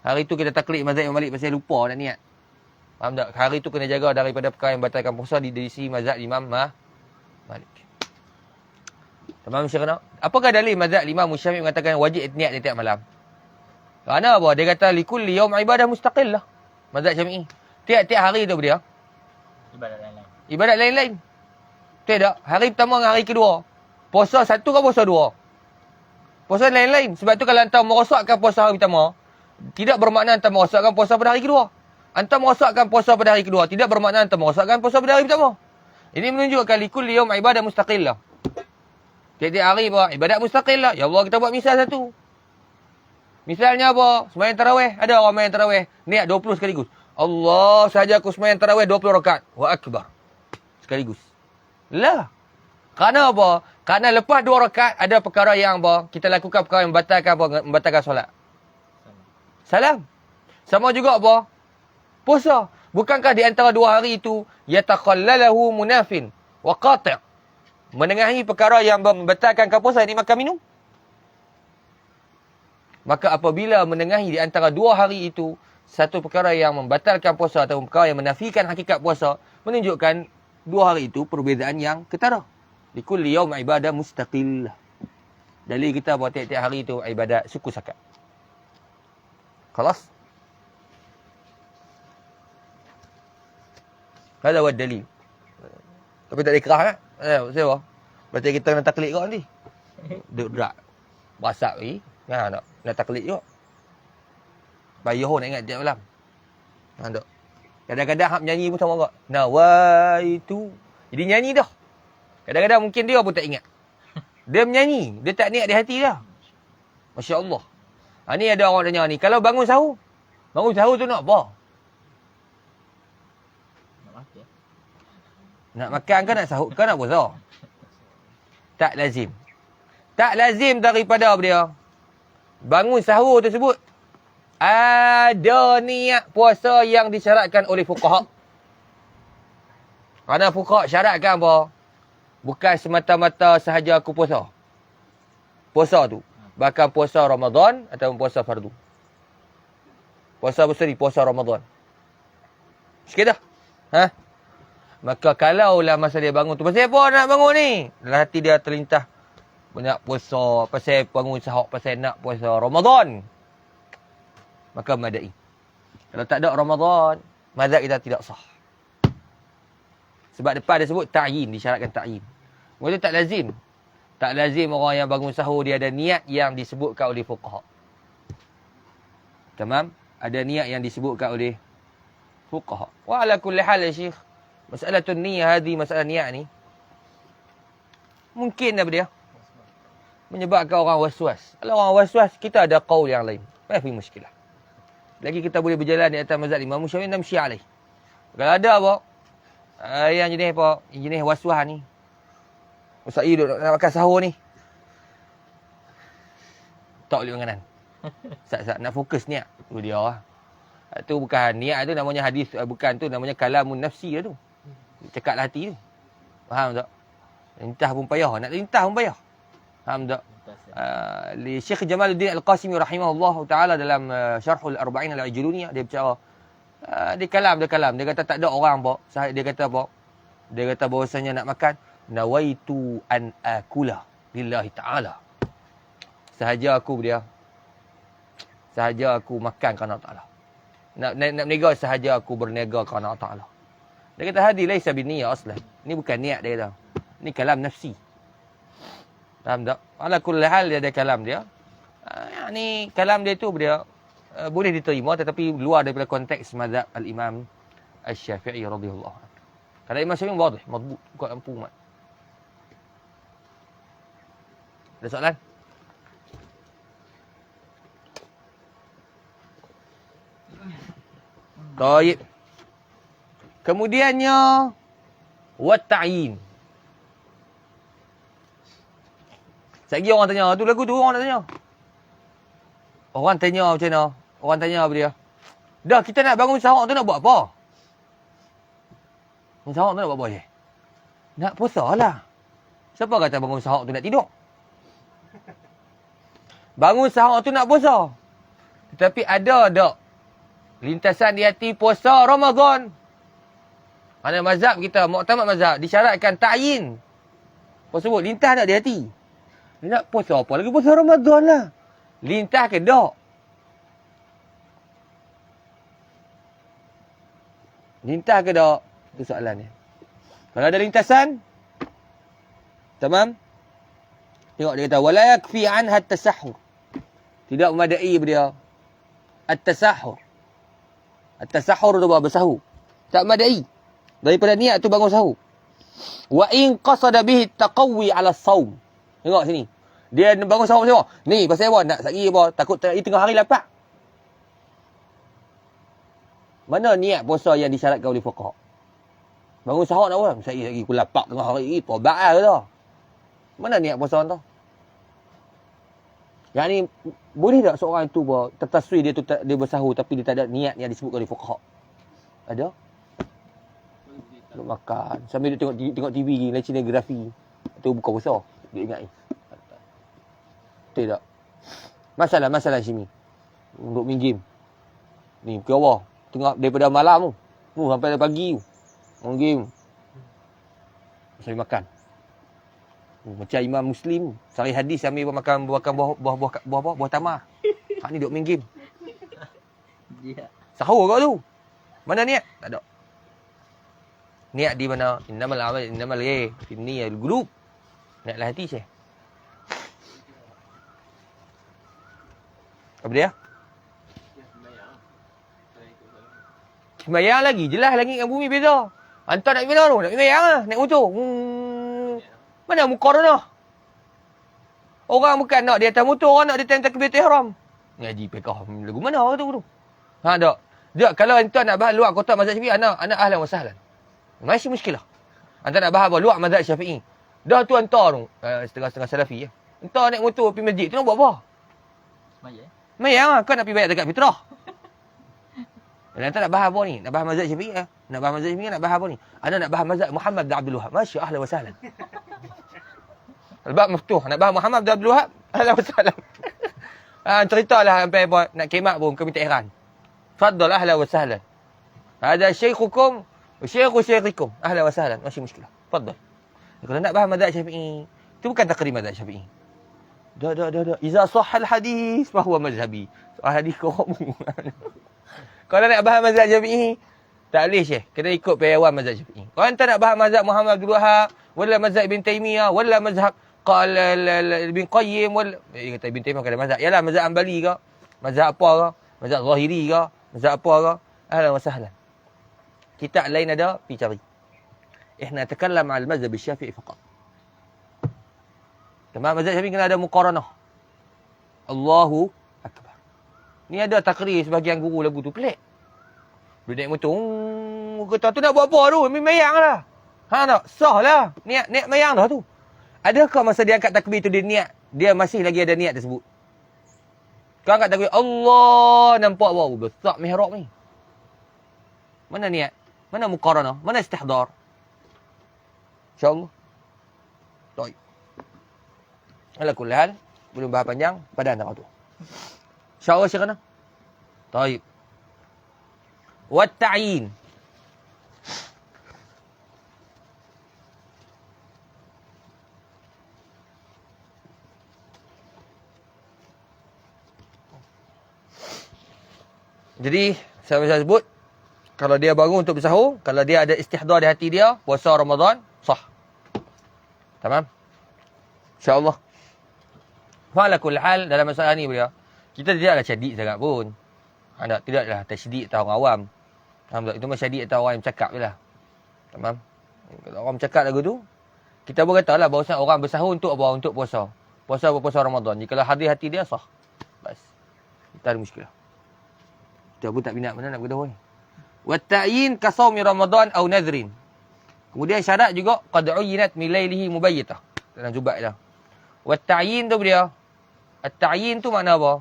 Hari tu kita taklid mazhab Imam Malik pasal lupa nak niat. Faham tak? Hari tu kena jaga daripada perkara yang membatalkan puasa di si mazhab Imam Malik. Tamam Syekhna? Apakah dalil mazhab Imam Syafi'i mengatakan wajib niat di tiap malam? Kerana apa? Dia kata likulli yaum ibadah mustaqillah. Mazhab Syafi'i. Tiap-tiap hari tu dia Ibadat lain-lain. ibadat lain-lain. Tidak. Hari pertama dengan hari kedua. Puasa satu ke puasa dua? Puasa lain-lain. Sebab tu kalau hantar merosakkan puasa hari pertama, tidak bermakna hantar merosakkan puasa pada hari kedua. Hantar merosakkan puasa pada hari kedua, tidak bermakna hantar merosakkan puasa pada hari pertama. Ini menunjukkan likulli yaum ibadah mustaqillah. Tiap-tiap hari apa? Ibadat mustaqillah. Ya Allah, kita buat misal satu. Misalnya apa? Sembahyang tarawih. Ada orang sembahyang tarawih. Niat 20 sekaligus. Allah sahaja aku sembahyang tarawih 20 rakaat. Wa akbar. Sekaligus. Lah. Kerana apa? Kerana lepas 2 rakaat ada perkara yang apa? Kita lakukan perkara yang membatalkan apa? Membatalkan solat. Salam. Sama juga apa? Puasa. Bukankah di antara 2 hari itu yataqallalahu munafin wa qati'. Menengahi perkara yang membatalkan puasa ini makan minum. Maka apabila menengahi di antara 2 hari itu satu perkara yang membatalkan puasa atau perkara yang menafikan hakikat puasa, menunjukkan 2 hari itu perbezaan yang ketara. Likulli yaum ibadah mustaqillah. Dalil kita bahawa tiap-tiap hari itu ibadat suku sakat. Khalas? Ada wa dalil. Tapi tak dikerah kan? Sewa. Berarti kita kena taklid kau nanti. Duduk. Berasak lagi. Nak taklid juga. Payah nak ingat tiap malam. Tak. Kadang-kadang hak menyanyi pun sama juga. Nawaitu. Jadi nyanyi dah. Kadang-kadang mungkin dia pun tak ingat. Dia menyanyi. Dia tak niat di hati dah. Masya Allah. Ni ada orang tanya ni. Kalau bangun sahur. Bangun sahur tu nak apa? Nak makan ke nak sahur ke nak puasa? Tak lazim. Tak lazim daripada apa dia? Bangun sahur tersebut. Ada niat puasa yang disyaratkan oleh fuqaha. Kerana fuqaha syaratkan apa? Bukan semata-mata sahaja aku puasa. Puasa tu. Bahkan puasa Ramadan atau puasa fardu. Puasa berseri, puasa Ramadan. Sikit dah. Maka kalaulah masa dia bangun tu, pasal apa nak bangun ni? Dalam hati dia terlintas, nak puasa, pasal bangun sahur, pasal nak puasa Ramadan. Maka madai. Kalau tak ada Ramadan, mazhab kita tidak sah. Sebab depan dia sebut ta'yin, disyaratkan ta'yin. Maksudnya tak lazim. Tak lazim orang yang bangun sahur dia ada niat yang disebutkan oleh fuqaha. Tamam? Ada niat yang disebutkan oleh fuqaha. Wa ala kulli hal ya Syekh, masalatun niyah hadi, masalah niat ni mungkin apa dia? Menyebabkan orang was-was. Kalau orang was-was, kita ada qaul yang lain. Tak ada masalah. Lagi kita boleh berjalan di atas mazhab Imam Syafi'i dan Syiah. Kalau ada apa? Yang jenis apa? Yang jenis was-was ni. Ustaz duduk nak makan sahur ni. Tak boleh makanan. Sat nak fokus niat. Tu dia lah. Tu bukan niat tu namanya hadis, bukan tu namanya kalamun nafsi lah tu. Cakap hati tu. Faham tak? Lintah pun payah. Nak lintah pun payah. Faham tak? Syekh Jamaluddin Al-Qasimi rahimahullah ta'ala dalam Syarhul Arba'in Al-Ajluniyah, dia bercakap, dia kalam. Dia kata tak ada orang apa. Dia kata apa? Dia kata bahawasanya nak makan, nawaitu an akula lillahi ta'ala. Sahaja aku makan kerana Allah Ta'ala. Nak berniaga sahaja aku berniaga kerana Allah Ta'ala. Dia kata hadi laisa binniyah aslan. Ini bukan niat dia kata. Ini kalam nafsi. Faham tak? Ala kulli hal dia ada kalam dia. Ni kalam dia tu dia boleh diterima tetapi luar daripada konteks mazhab al-Imam Asy-Syafi'i radhiyallahu anhu. Kalau Imam Syafi'i wadih, madbut, buka lampu mat. Ada soalan? Baik. Kemudiannya wat ta'yin. Sekali orang tanya, tu lagu tu orang nak tanya. Orang tanya macam mana? Orang tanya apa dia? Dah kita nak bangun sahur tu nak buat apa? Bangun sahur tu nak buat apa je? Nak puasa lah. Siapa kata bangun sahur tu nak tidur? Bangun sahur tu nak puasa. Tetapi ada tak lintasan di hati puasa Ramadan? Mana mazhab kita, muktamad mazhab, disyaratkan ta'yin. Apa sebut? Lintas tak di hati? Dia nak puasa apa lagi? Puasa Ramadan lah. Lintas ke tak? Lintas ke tak? Itu soalannya. Kalau ada lintasan, tamam? Tengok dia kata, wala yakfi anha at-tasahhur. Tidak memadai dia at-tasahhur. At-tasahhur tu buat bersahur. Tak memadai. Daripada niat tu bangun sahur. Wa in qasada bihi taqawwi 'ala as-saum. Tengok sini. Dia bangun sahur semua. Ni pasal apa? Nak sehari apa? Takut tengah hari lapar. Mana niat puasa yang disyaratkan oleh fuqaha? Bangun sahur nak apa? Sehari lagi aku lapar tengah hari. Tobat lah tu. Mana niat puasa tu? Yang ni boleh tak seorang tu tertaswir dia tu dia bersahur tapi dia tak ada niat yang disebutkan oleh fuqaha? Ada? Nak makan sambil dia tengok TV National Geography. Itu bukan puasa. Dia ingat ni. Betul tak? Masalah sini. Untuk main game. Ni ke bawah. Tengah daripada malam tu. Sampai pagi tu. Main game. Sambil makan. Macam Imam Muslim. Sahih hadis sambil makan buah tamar. Hak ni duk main game. Sahur kau tu. Mana niat? Tak ada. Niat di mana? Innamal amal innamal niyyal qulub. Niatlah hati saya. Apa dia? Sembayang lagi. Jelas langit dengan bumi beza. Hantar nak pergi mana tu? Nak pergi sembayang lah. Naik motor. Mana muqaranah? Orang bukan nak di atas motor. Orang nak di atas takbiratul ihram. Ngaji pekah. Lagu mana tu? Ha, tak. Tak, kalau entah nak bahas luar kotak mazhab Syafi'i, anak ahlan wa sahlan. Masih muskilah. Anda nak bahas apa? Luar mazhab Syafi'i. Dah tu hantar tu. Setengah-setengah salafi ya. Hantar naik motor pergi masjid. Tu nak buat apa? Semayang lah. Kau nak pergi bayar zakat fitrah. Dan anda nak bahas apa ni? Nak bahas mazhab Syafi'i ya? Nak bahas mazhab Syafi'i, nak bahas apa ni? Anda nak bahas mazhab Muhammad bin Abdul Wahab. Masya ahlan wa sahlan. Al-bab maftuh. Nak bahas Muhammad bin Abdul Wahab. Ahlan wa sahlan. Ceritalah sampai apa. Nak kemak pun. Kau minta ihran. Faddal ahlan wa sahlan. Ada syaikhukum Syekhikum. Ahlan wa sahlan. Masih muskilah. Tafadhal. Kalau nak faham mazhab Syafi'i, itu bukan takrir mazhab Syafi'i. Dah. Iza sahhal hadis, fahuwa mazhabi. Soal hadis kau Kalau nak faham mazhab Syafi'i, tak boleh Syekh. Kena ikut payawang mazhab Syafi'i. Kalau anda nak faham mazhab Muhammad Abdul Wahab, wala mazhab Ibn Taymiyah, wala mazhab Ibn Qayyim, wala... kata Ibn Taymiyah kata mazhab. Yalah, mazhab Ambali ke? Mazhab apa ke? Mazhab Zahiri ke? Mazhab apa ke? Ahlan wa sahlan. Kitab lain ada, pergi cari. Ihna takallam al mazhab Syafi'i faqat. Tamam, mazhab Syafi'i kena ada muqaranah. Allahu akbar. Ni ada takrir sebahagian guru lagu tu pelik. Dia naik motor, kata tu nak buat apa tu? Mayang lah. Tak? Sah lah. Niat mayang dah tu. Adakah masa dia angkat takbir tu dia niat? Dia masih lagi ada niat tersebut. Kau angkat takbir, Allah, nampak bau besar mihrab ni. Mana niat? Mana muqaranah? Mana istihdar? InsyaAllah. Baik. Ala kulli hal, belum bahas panjang, padan tak tu. InsyaAllah Syekh Ana. Baik. Wa ta'yin. Jadi, saya sebut, kalau dia bangun untuk bersahur, kalau dia ada istihdar di hati dia, puasa Ramadan, sah. Tamam? InsyaAllah. Fa'ala kulli hal, dalam masalah ni beliau, kita tidaklah syadik sangat pun. Tidaklah tasydik atau orang awam. Alhamdulillah, itu syadik atau orang yang bercakap je lah. Tamam? Kalau orang bercakap lagu tu, kita pun katalah bahawa orang bersahur untuk apa? Untuk puasa. Puasa Ramadan. Jika hadir hati dia, sah. Bas. Tak ada muskilah. Kita pun tak minat mana nak beritahu ni. Wa ta'yin ka shaumi Ramadan aw nadhrin. Kemudian syarat juga qad uyyinat min lailihi mubayyitah. Dalam jubat dah. Wa ta'yin tu dia. At-ta'yin tu makna apa?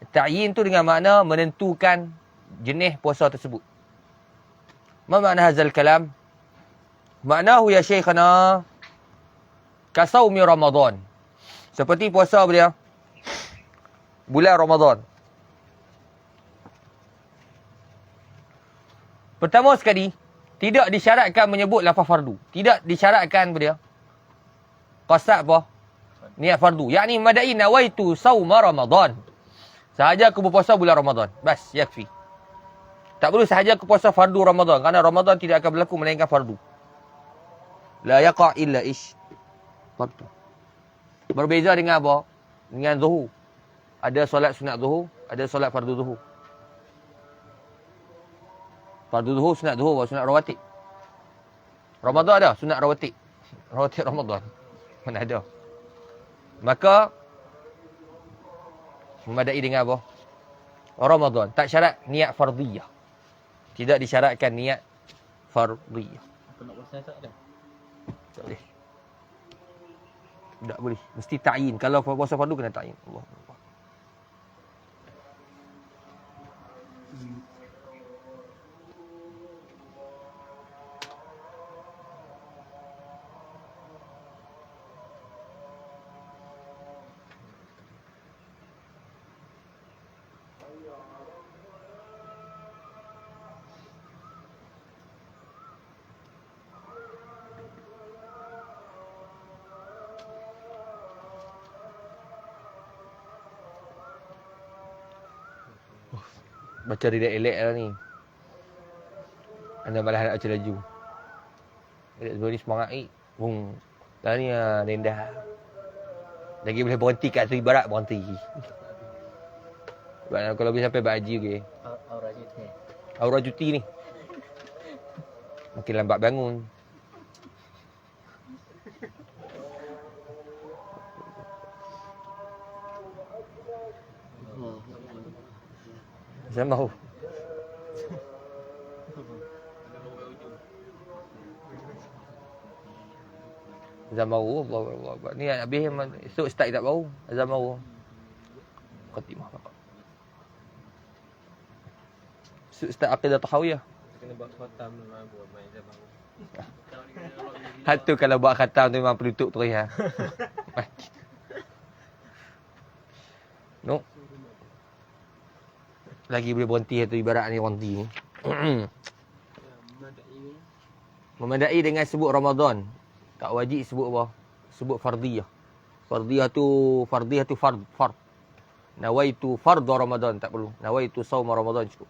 At-ta'yin tu dengan makna menentukan jenis puasa tersebut. Ma makna hadzal kalam? Maknahu ya syekhana ka shaumi Ramadan. Seperti puasa dia bulan Ramadan. Pertama sekali, tidak disyaratkan menyebut lafaz fardu. Tidak disyaratkan apa dia? Qasad apa? Niat fardu. Yakni madai nawaitu sauma Ramadan. Sahaja aku berpuasa bulan Ramadan. Bas, yakfi. Tak perlu sahaja aku puasa fardu Ramadan. Kerana Ramadan tidak akan berlaku melainkan fardu. La yaqa' illa ish. Fardu. Berbeza dengan apa? Dengan zuhur. Ada solat sunat zuhur, ada solat fardu zuhur. Fardu zuhur, sunat zuhur, sunat rawatib. Ramadan ada sunat rawatib. Rawatib Ramadan. Mana ada. Maka memadai dengan apa? Ramadan. Tak syarat niat fardiyah. Tidak disyaratkan niat fardiyah. Apa nak puasa tak ada? Tak boleh. Tak boleh. Mesti ta'yin. Kalau puasa fardu kena ta'yin. Allah. Baca relax-relax lah ni. Anda malah nak baca laju. Relax sebelum ni semangat ni. Dah ni rendah. Lagi boleh berhenti kat Seri Barat, berhenti. Sebab kalau boleh sampai berhaji okey. Aura cuti. Aura cuti ni. Makin lambat bangun. Saya mahu. Azam mahu. Allah. Ni habis esok start tak baru. Azam mahu. Khatimah. Esok start akidah tahawiyah. Kena buat khatam buat main azam mahu. Hatu kalau buat khatam tu memang penutup terus ha. No. Lagi boleh berhenti satu ibarat ni berhenti ni. Madai Memadai dengan sebut Ramadan. Tak wajib sebut apa? Sebut fardiyah. Fardiyah tu fard. Nawaitu fardhu Ramadan tak perlu. Nawaitu sauma Ramadan cukup.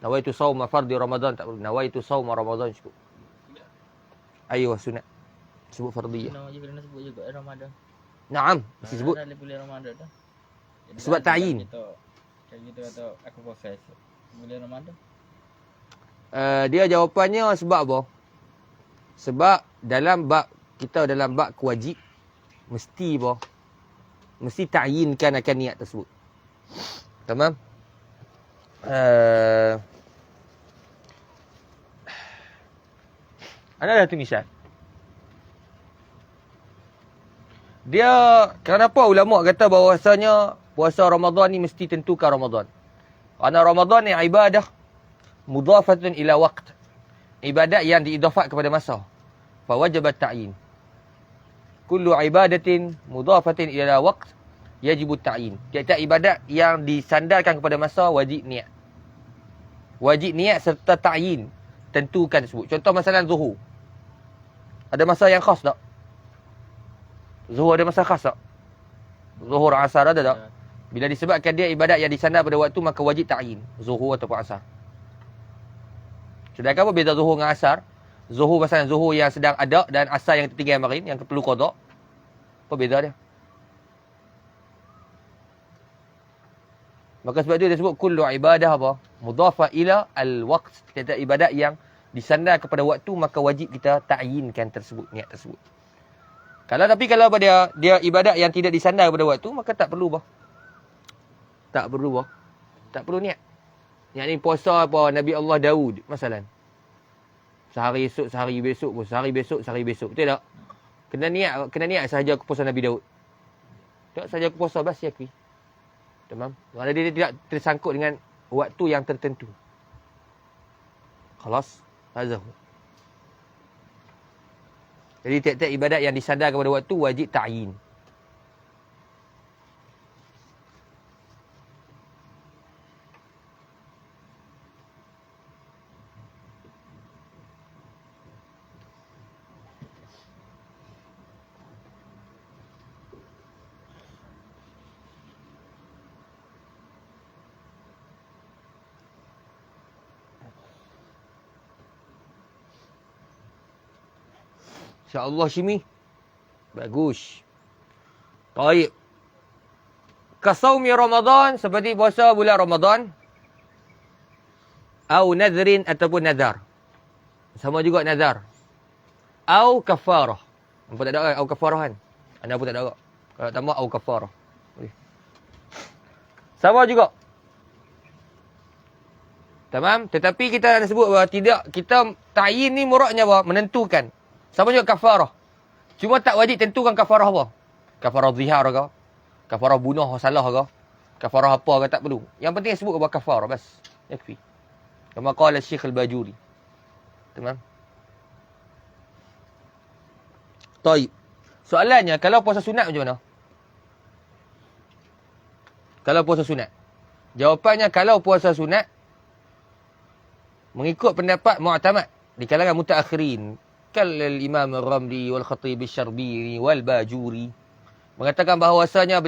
Nawaitu sauma fardhi Ramadan tak perlu. Nawaitu sauma Ramadan cukup. Ayuh sunat. Sebut fardiyah. Kena je kena sebut juga Ramadan. Naam, mesti sebut. Dah boleh Ramadan dah. Jadi Sebab kalau ta'yin. Kita kata aku puasa esok. Boleh Ramadan. Dia jawapannya sebab apa? Sebab dalam bab kewajib mesti apa? Mesti ta'yinkan akan niat tersebut. Tamam? Ada satu misal. Dia, kenapa ulama kata bahawasanya puasa Ramadan ni mesti tentukan Ramadan? Kerana Ramadan ni ibadah mudhafatun ila waqt. Ibadat yang diidafat kepada masa. Fa wajibat ta'yin. Kullu ibadatin mudhafatin ila waqt yajibu ta'yin. Tiap-tiap ibadat yang disandarkan kepada masa wajib niat. Wajib niat serta ta'yin. Tentukan tersebut. Contoh masalah zuhur. Ada masa yang khas tak? Zuhur ada masa khas tak? Zuhur asar ada tak? Bila disebabkan dia ibadat yang disandar pada waktu, maka wajib ta'yin. Zuhur ataupun asar. Sedangkan apa beza zuhur dengan asar? Zuhur masalah zuhur yang sedang ada dan asar yang tertinggal kemarin, yang perlu qada. Apa beza dia? Maka sebab itu dia sebut kullu ibadah apa? Mudhafa ila al-waqt. Tiap-tiap ibadat yang disandar kepada waktu, maka wajib kita ta'yinkan tersebut, niat tersebut. Kalau apa dia ibadat yang tidak disandar kepada waktu, maka tak perlu bah. Tak perlu bah. Tak perlu niat. Yang ni puasa apa Nabi Allah Daud masalan. Sehari esok, sehari besok, sehari besok, sehari besok. Betul tak? Kena niat sahaja aku puasa Nabi Daud. Tak sahaja aku puasa bas yakfi. Tamam. Kerana dia tidak tersangkut dengan waktu yang tertentu. Khalas. Hazahu. Jadi tiap-tiap ibadat yang disandar kepada waktu wajib ta'yin. InsyaAllah Syimi. Bagus. Taib. Kasaumi Ramadan, seperti puasa bulan Ramadan. Au nadhrin ataupun nazar. Sama juga nazar. Au kafarah. Nampak tak ada au kafarah kan? Anda pun tak ada. Kalau tambah au kafarah. Sama juga. Tamam? Tetapi kita nak sebut bahawa tidak, kita ta'yin ni muraknya apa? Menentukan. Sama juga kafarah. Cuma tak wajib tentukan kafarah apa. Kafarah zihar ke? Kafarah bunuh salah ke? Kafarah apa ke? Tak perlu. Yang penting sebut apa kafarah. Bas. Yakfi. Kama qala Syekh Al-Bajuri. Tamam? Taib. Soalannya, kalau puasa sunat macam mana? Kalau puasa sunat. Jawapannya, kalau puasa sunat, mengikut pendapat mu'tamad di kalangan mutaakhirin. Imam Al-Ramli wal Khatib Al-Syarbini wal Bajuri mengatakan bahawasanya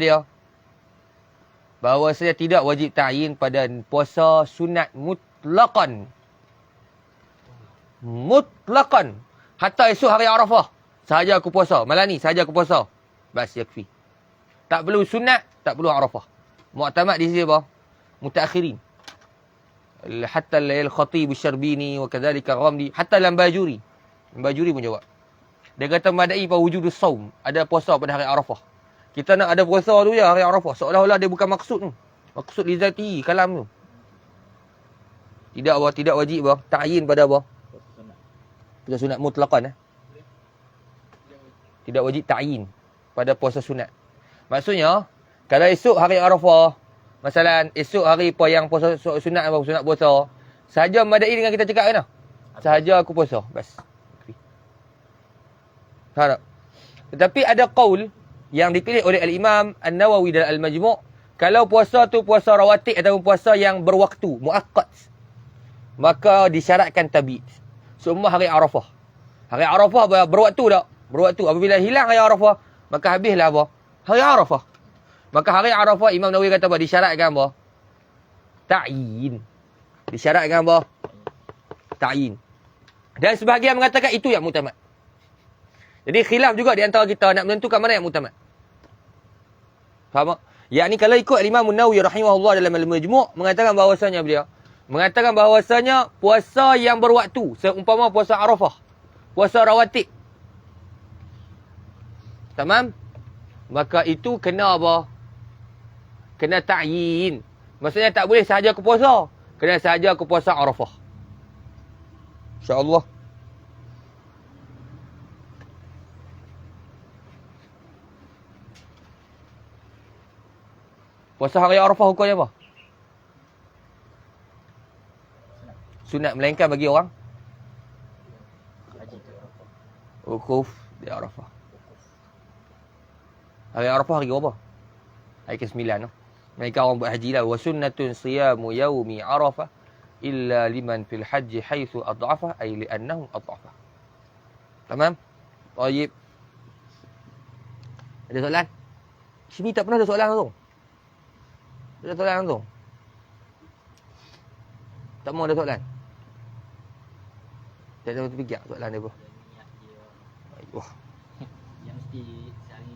bahawasanya tidak wajib ta'yin pada puasa sunat mutlaqan. Mutlaqan. Hatta esok hari Arafah sahaja aku puasa. Malam ni sahaja aku puasa. Bas yakfi. Tak perlu sunat, tak perlu Arafah. Mu'tamad di sini apa? Mutaakhirin. Hatta Al-Khatib Al-Syarbini wa kadzalika Al-Ramli hatta Al-Bajuri. Bajuri pun jawab. Dia kata madai pa wujudus saum. Ada puasa pada hari Arafah. Kita nak ada puasa tu je hari Arafah. Seolah-olah dia bukan maksud tu. Maksud li zati kalam tu. Tidak apa, tidak wajib apa. Ta'yin pada apa? Puasa sunat mutlaqan. Tidak wajib ta'yin pada puasa sunat. Maksudnya, kalau esok hari Arafah, masalan esok hari apa yang puasa sunat apa sunat puasa, sahaja madai dengan kita cakap kan? Sahaja aku puasa. Bas. Harap. Tetapi ada qaul yang dipilih oleh Al-Imam An-Nawawi dalam Al-Majmu', kalau puasa tu puasa rawatib ataupun puasa yang berwaktu, muaqqat, maka disyaratkan tabi'id. Semua hari Arafah. Hari Arafah berwaktu tak? Berwaktu. Apabila hilang hari Arafah, maka habislah apa? Hari Arafah. Maka hari Arafah Imam Nawawi kata apa? Disyaratkan apa? Ta'yin. Disyaratkan apa? Ta'yin. Dan sebahagian mengatakan itu yang muktamad. Jadi khilaf juga di antara kita nak menentukan mana yang muktamad. Faham tak? Yang ni kalau ikut Imam Nawawi rahimahullah dalam Al-Majmu' mengatakan bahawasanya puasa yang berwaktu, seumpama puasa Arafah, puasa rawatib. Tamam? Maka itu kena apa? Kena ta'yin. Maksudnya tak boleh sahaja ke puasa. Kena sahaja ke puasa Arafah. InsyaAllah. Puasa hari Arafah hukumnya apa? Sunat, melainkan bagi orang Haji tu Arafah. wukuf di Arafah. Hari Arafah hari apa? Hari ke-9 tu. Mereka orang buat haji lah. Wa sunnatun siyamu yaumi Arafah illa liman fil haji haitsu ad'afa ay li'annahu ad'afa. Tamam? Baik. Ada soalan? Sini tak pernah ada soalan langsung. Ada soalan langsung? Tak mau ada soalan? Tak ada terfikir soalan dia apa? Niat dia. Wah. Yang mesti sehari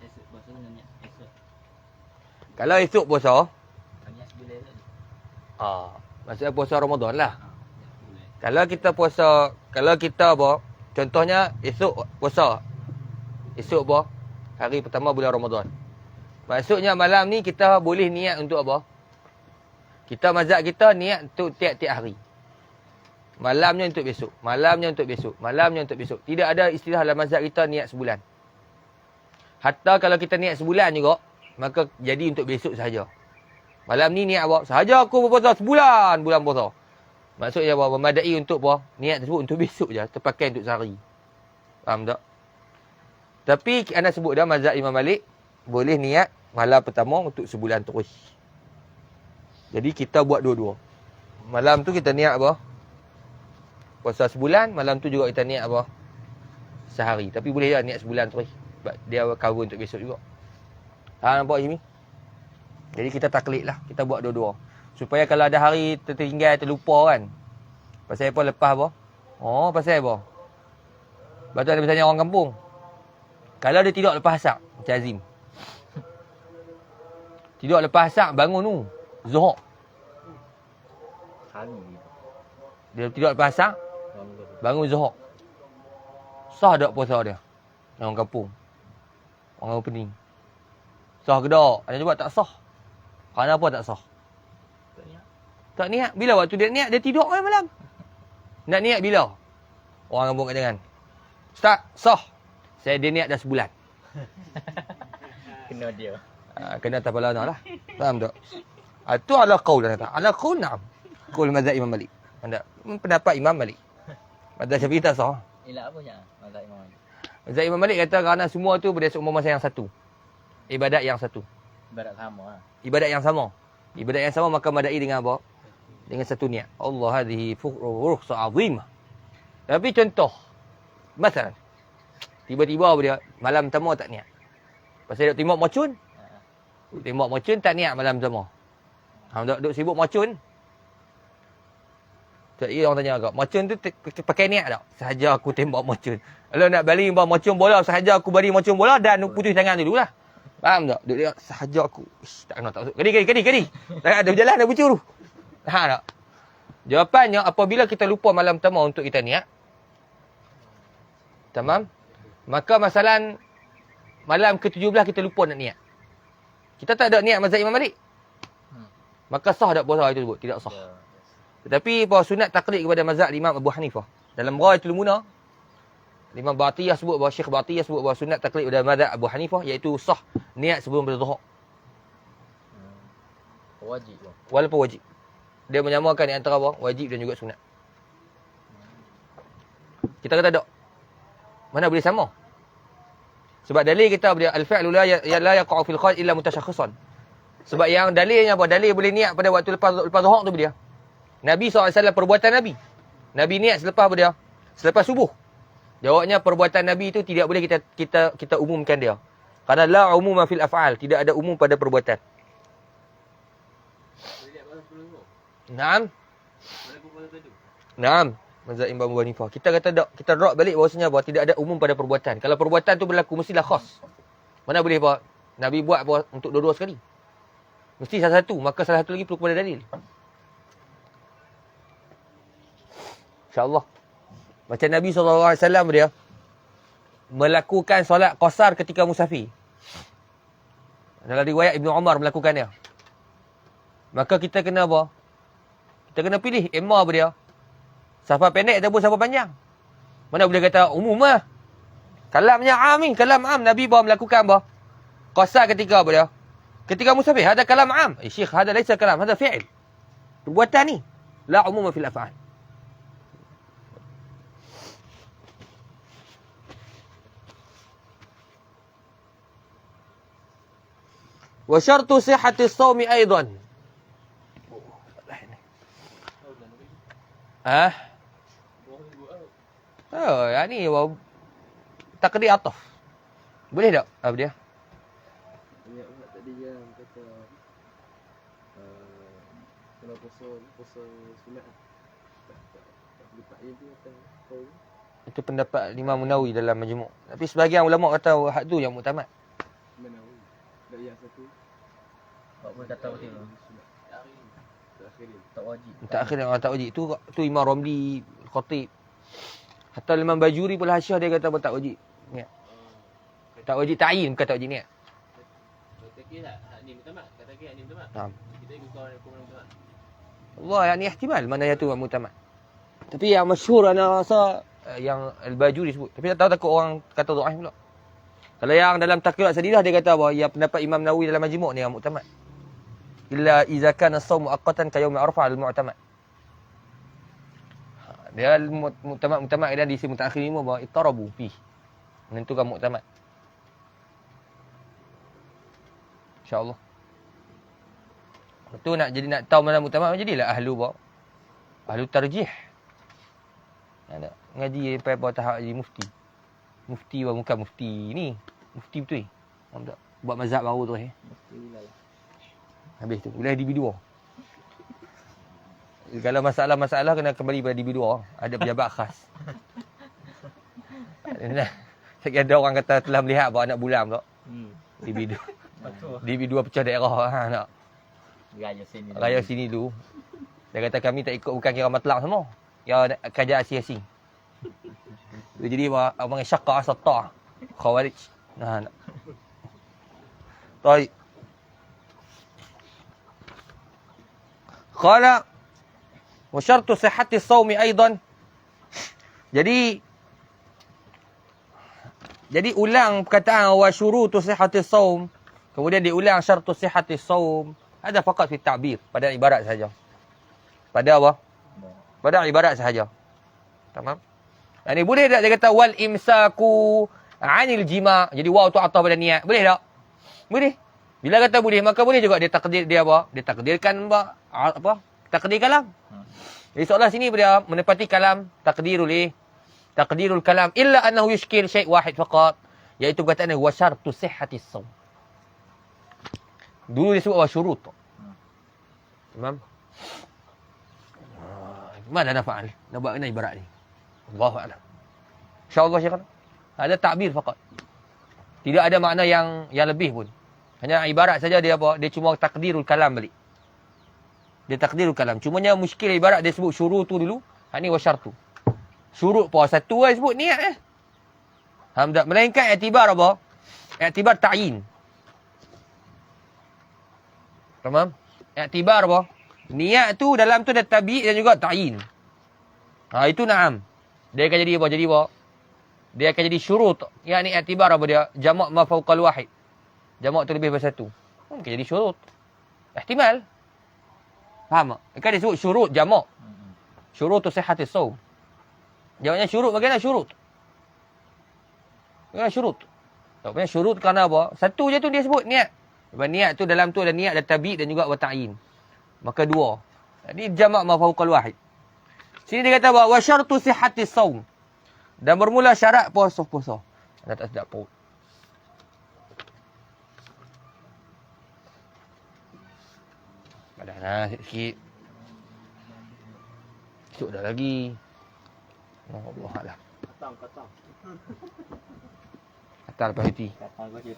esok puasa dengan niat esok. Kalau esok puasa, Niat sebulan tu. maksudnya puasa Ramadan lah. Niat sebulan. Kalau kita puasa, kalau kita apa? Contohnya esok puasa. Esok apa? Hari pertama bulan Ramadan. Maksudnya malam ni kita boleh niat untuk apa? Kita mazhab kita niat untuk tiap-tiap hari. Malamnya untuk besok. Malamnya untuk besok. Malamnya untuk besok. Tidak ada istilah dalam mazhab kita niat sebulan. Hatta kalau kita niat sebulan juga, maka jadi untuk besok sahaja. Malam ni niat apa? Sahaja aku berpuasa sebulan, bulan puasa. Maksudnya apa? Memadai untuk apa? Niat tersebut untuk besok je. Terpakai untuk sehari. Faham tak? Tapi anda sebut dah mazhab Imam Malik, boleh niat malam pertama untuk sebulan terus. Jadi kita buat dua-dua. Malam tu kita niat apa? Puasa sebulan, malam tu juga kita niat apa? Sehari. Tapi boleh je niat sebulan terus. Sebab dia cover untuk besok juga. Nampak Jimmy? Jadi kita taklid lah. Kita buat dua-dua. Supaya kalau ada hari tertinggal, terlupa kan. Pasal apa lepas apa? Oh, pasal apa? Lepas tu ada misalnya orang kampung. Kalau dia tidur lepas asar, macam Azim. Tidur lepas asar, bangun tu. Zuhur. Hari Dia tidur lepas asar, bangun zuhur. Sah tak puasa dia? Orang kampung. Orang pening. Sah ke tak? Ada jawab tak sah. Kenapa tak sah? tak niat. Tak niat. Bila waktu dia niat, dia tidur kan malam. Nak niat bila? Orang kampung kat jangan. Ustaz, sah. Saya dia niat dah sebulan. Kena dia. Kena atas kepala anak lah. Faham tak? Itu ala qaul kata. Ala qaul na'am. Qaul mazhab Imam Malik. Anda pendapat Imam Malik. Mazhab Syafi'i tak sah. Elak apa je? Mazhab Imam Malik. Mazhab Imam Malik kata kerana semua tu berdasarkan umur masa yang satu. Ibadat yang satu. Ibarat sama lah. Ibadat yang sama. Ibadat yang sama maka madai dengan apa? Dengan satu niat. Allah hadhihi rukhsah azimah. Tapi contoh. Masalah. Tiba-tiba dia malam pertama tak niat. Pasal duk tembak macun. Duk tembak macun tak niat malam pertama. Duk sibuk macun. Tak orang tanya agak. Macun tu pakai niat tak? Sahaja aku tembak macun. Kalau nak baling macun bola, sahaja aku baling macun bola dan putus tangan dulu lah. Faham tak? Duk dia sahaja aku. Ish, tak kena tak masuk. Kedi. Tak ada berjalan dah bucur. Tak? Jawapannya apabila kita lupa malam pertama untuk kita niat. Tamam? Maka masalah malam ke-17 kita lupa nak niat. Kita tak ada niat mazhab Imam Malik. Maka sah tak puasa hari tersebut? Tidak sah. Tetapi bahawa sunat taklid kepada mazhab Imam Abu Hanifah. Dalam Ghayatul Munah, Imam Ba'atiyah sebut bahawa Syekh Ba'atiyah sebut bahawa sunat taklid kepada mazhab Abu Hanifah iaitu sah niat sebelum berzuhur. Wajib lah. Walaupun wajib. Dia menyamakan di antara apa? Wajib dan juga sunat. Kita kata tak. Mana boleh sama? Sebab dalil kita dia al-fi'lu la yaqa'u fil kharij illa mutasyakhisan. Sebab yang dalilnya apa? Dalil boleh niat pada waktu lepas zuhur tu dia. Nabi SAW perbuatan Nabi. Nabi niat selepas apa dia? Selepas subuh. Jawabnya perbuatan Nabi itu tidak boleh kita umumkan dia. Karena la umuma fil af'al, tidak ada umum pada perbuatan. Naam. Naam. Mazhab Imam Abu Hanifah. Kita kata kita drop balik bahawasanya bahawa tidak ada umum pada perbuatan. Kalau perbuatan tu berlaku mestilah khas. Mana boleh bahawa Nabi buat untuk dua-dua sekali. Mesti salah satu, maka salah satu lagi perlu kepada dalil. InsyaAllah. Macam Nabi SAW dia melakukan solat qasar ketika musafir. Dalam riwayat Ibn Umar melakukannya. Maka kita kena apa? Kita kena pilih imam apa dia? Safar pendek ataupun safar panjang. Mana boleh kata umum lah. Kalamnya am ni. Kalam am. Nabi bawa melakukan apa? Qasar ketika apa dia? Ketika musafir. Ada kalam am. Syekh, ada laisa kalam. Ada fi'il. Perbuatan ni. La umum fil af'al. Wa syartu sihhati as-sawmi aidan. Oh, yang ni takdir ataf. Boleh tak? Apa dia? Ingat Ustaz tadi yang kata kalau puasa sunat tak boleh takyid tu akan tahu. Itu pendapat Imam Nawawi dalam Majmu'. Tapi sebahagian ulama kata hak tu yang muktamad. Menawi. Dan yang satu Tak boleh kata betul. terakhirin. Tak wajib. Terakhir yang tak wajib. Tu Imam Ramli, Khatib. Hatta Imam Bajuri pun Hasyah dia kata tak wajib. Niat. Tak wajib ta'yin, bukan tak wajib niat. Kata lah, hak ni mutamat. Kata hak ni mutamat. Naam. Kita ikut kawan hukum mutamat. Allah, yang ni ihtimal mana yang tu muktamad. Tapi yang masyhur ana rasa yang Al-Bajuri sebut. Tapi tak tahu takut orang kata dhaif pula. Kalau yang dalam Taqiyat Sadidah dia kata apa? Yang pendapat Imam Nawawi dalam Majmu' ni yang muktamad. Illa iza kana as-sawm muaqqatan ka yaumi Arafah al-mu'tamad. Dia muktamad dan di sisi mutaakhir ni bahawa ittarabu fi. Menentukan muktamad. InsyaAllah. Itu nak tahu mana muktamad, jadilah ahlu apa? Ahlu tarjih. Ada ngaji sampai bawah tahap jadi mufti. Mufti bukan mufti ni. Mufti betul. Faham tak? Buat mazhab baru tu Habis tu. Wilayah DB2. Kalau masalah-masalah kena kembali pada DB2. Ada pejabat khas. Saya ada orang kata telah melihat bahawa anak bulan pula. DB2. DB2 pecah daerah. Nak. Raya sini dulu. Dia kata kami tak ikut bukan kira matlak semua. Ya kajian asing-asing. Jadi orang syaqqa asata khawarij. Nah. Baik. Qala wa syartu sihhati as-sawmi aidan. Jadi ulang perkataan wa syurutu sihhati as-sawm. Kemudian diulang syartu sihhati as-sawm. Ada faqat fi ta'bir, pada ibarat sahaja. Pada apa? Pada ibarat sahaja. Tamam? Yang ni boleh tak dia kata wal imsaku anil jima'. Jadi waw tu ataf pada niat. Boleh tak? Boleh. Bila kata boleh, maka boleh juga dia takdir dia apa? Dia takdirkan apa? Takdir kalam. Jadi soalan sini dia menepati kalam takdirul kalam illa annahu yushkil syai' wahid faqat, iaitu perkataan wa syartu sihhatis shaum. Dulu disebut wa syurut. Imam. Mana nak fa'al? Nak buat kena ibarat ni. Allahu a'lam. InsyaAllah syekh. Ada takbir faqat. Tidak ada makna yang lebih pun. Hanya ibarat saja dia apa? Dia cuma takdirul kalam balik. Dia takdirul kalam. Cumanya muskil ibarat dia sebut syurut tu dulu. Ni wa syartu. Syurut pun satu lah sebut niat tak? Melainkan iktibar apa? Iktibar ta'yin. Tamam? Iktibar apa? Niat tu dalam tu ada tabi' dan juga ta'yin. Itu na'am. Dia akan jadi apa? Dia akan jadi syurut. Yang ni iktibar apa dia? Jamak ma fawqal wahid. Jamak tu lebih daripada satu. Mungkin jadi syurut. Ihtimal. Faham tak? Kan dia sebut syurut jamak. Syurut tu sihhatis shaum. Jawabnya syurut bagaimana syurut? Bagaimana syurut? Jawabnya syurut kerana apa? Satu je tu dia sebut niat. Sebab niat tu dalam tu ada niat, ada tabi' dan juga wata'in. Maka dua. Jadi jamak ma fawqal wahid. Sini dia kata bahawa wa syartu sihhatis shaum. Dan bermula syarat puasa. Anda tak sedap perut. Dah sikit. Esok dah lagi. Allah Allah. Katang. Atal lepas cuti. Kata aku je.